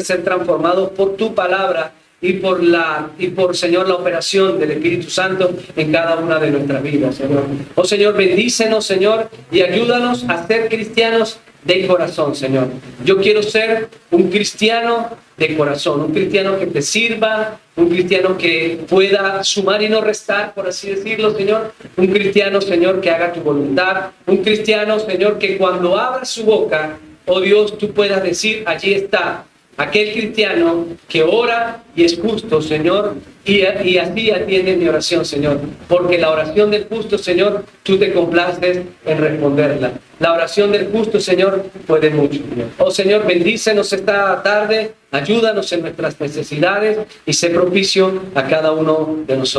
ser transformados por tu palabra y por, Señor, la operación del Espíritu Santo en cada una de nuestras vidas, Señor. Oh, Señor, bendícenos, Señor, y ayúdanos a ser cristianos de corazón, Señor. Yo quiero ser un cristiano de corazón, un cristiano que te sirva, un cristiano que pueda sumar y no restar, por así decirlo, Señor. Un cristiano, Señor, que haga tu voluntad. Un cristiano, Señor, que cuando abra su boca, oh Dios, tú puedas decir, allí está aquel cristiano que ora y es justo, Señor, y así atiende mi oración, Señor, porque la oración del justo, Señor, tú te complaces en responderla. La oración del justo, Señor, puede mucho. Oh, Señor, bendícenos esta tarde, ayúdanos en nuestras necesidades y sé propicio a cada uno de nosotros.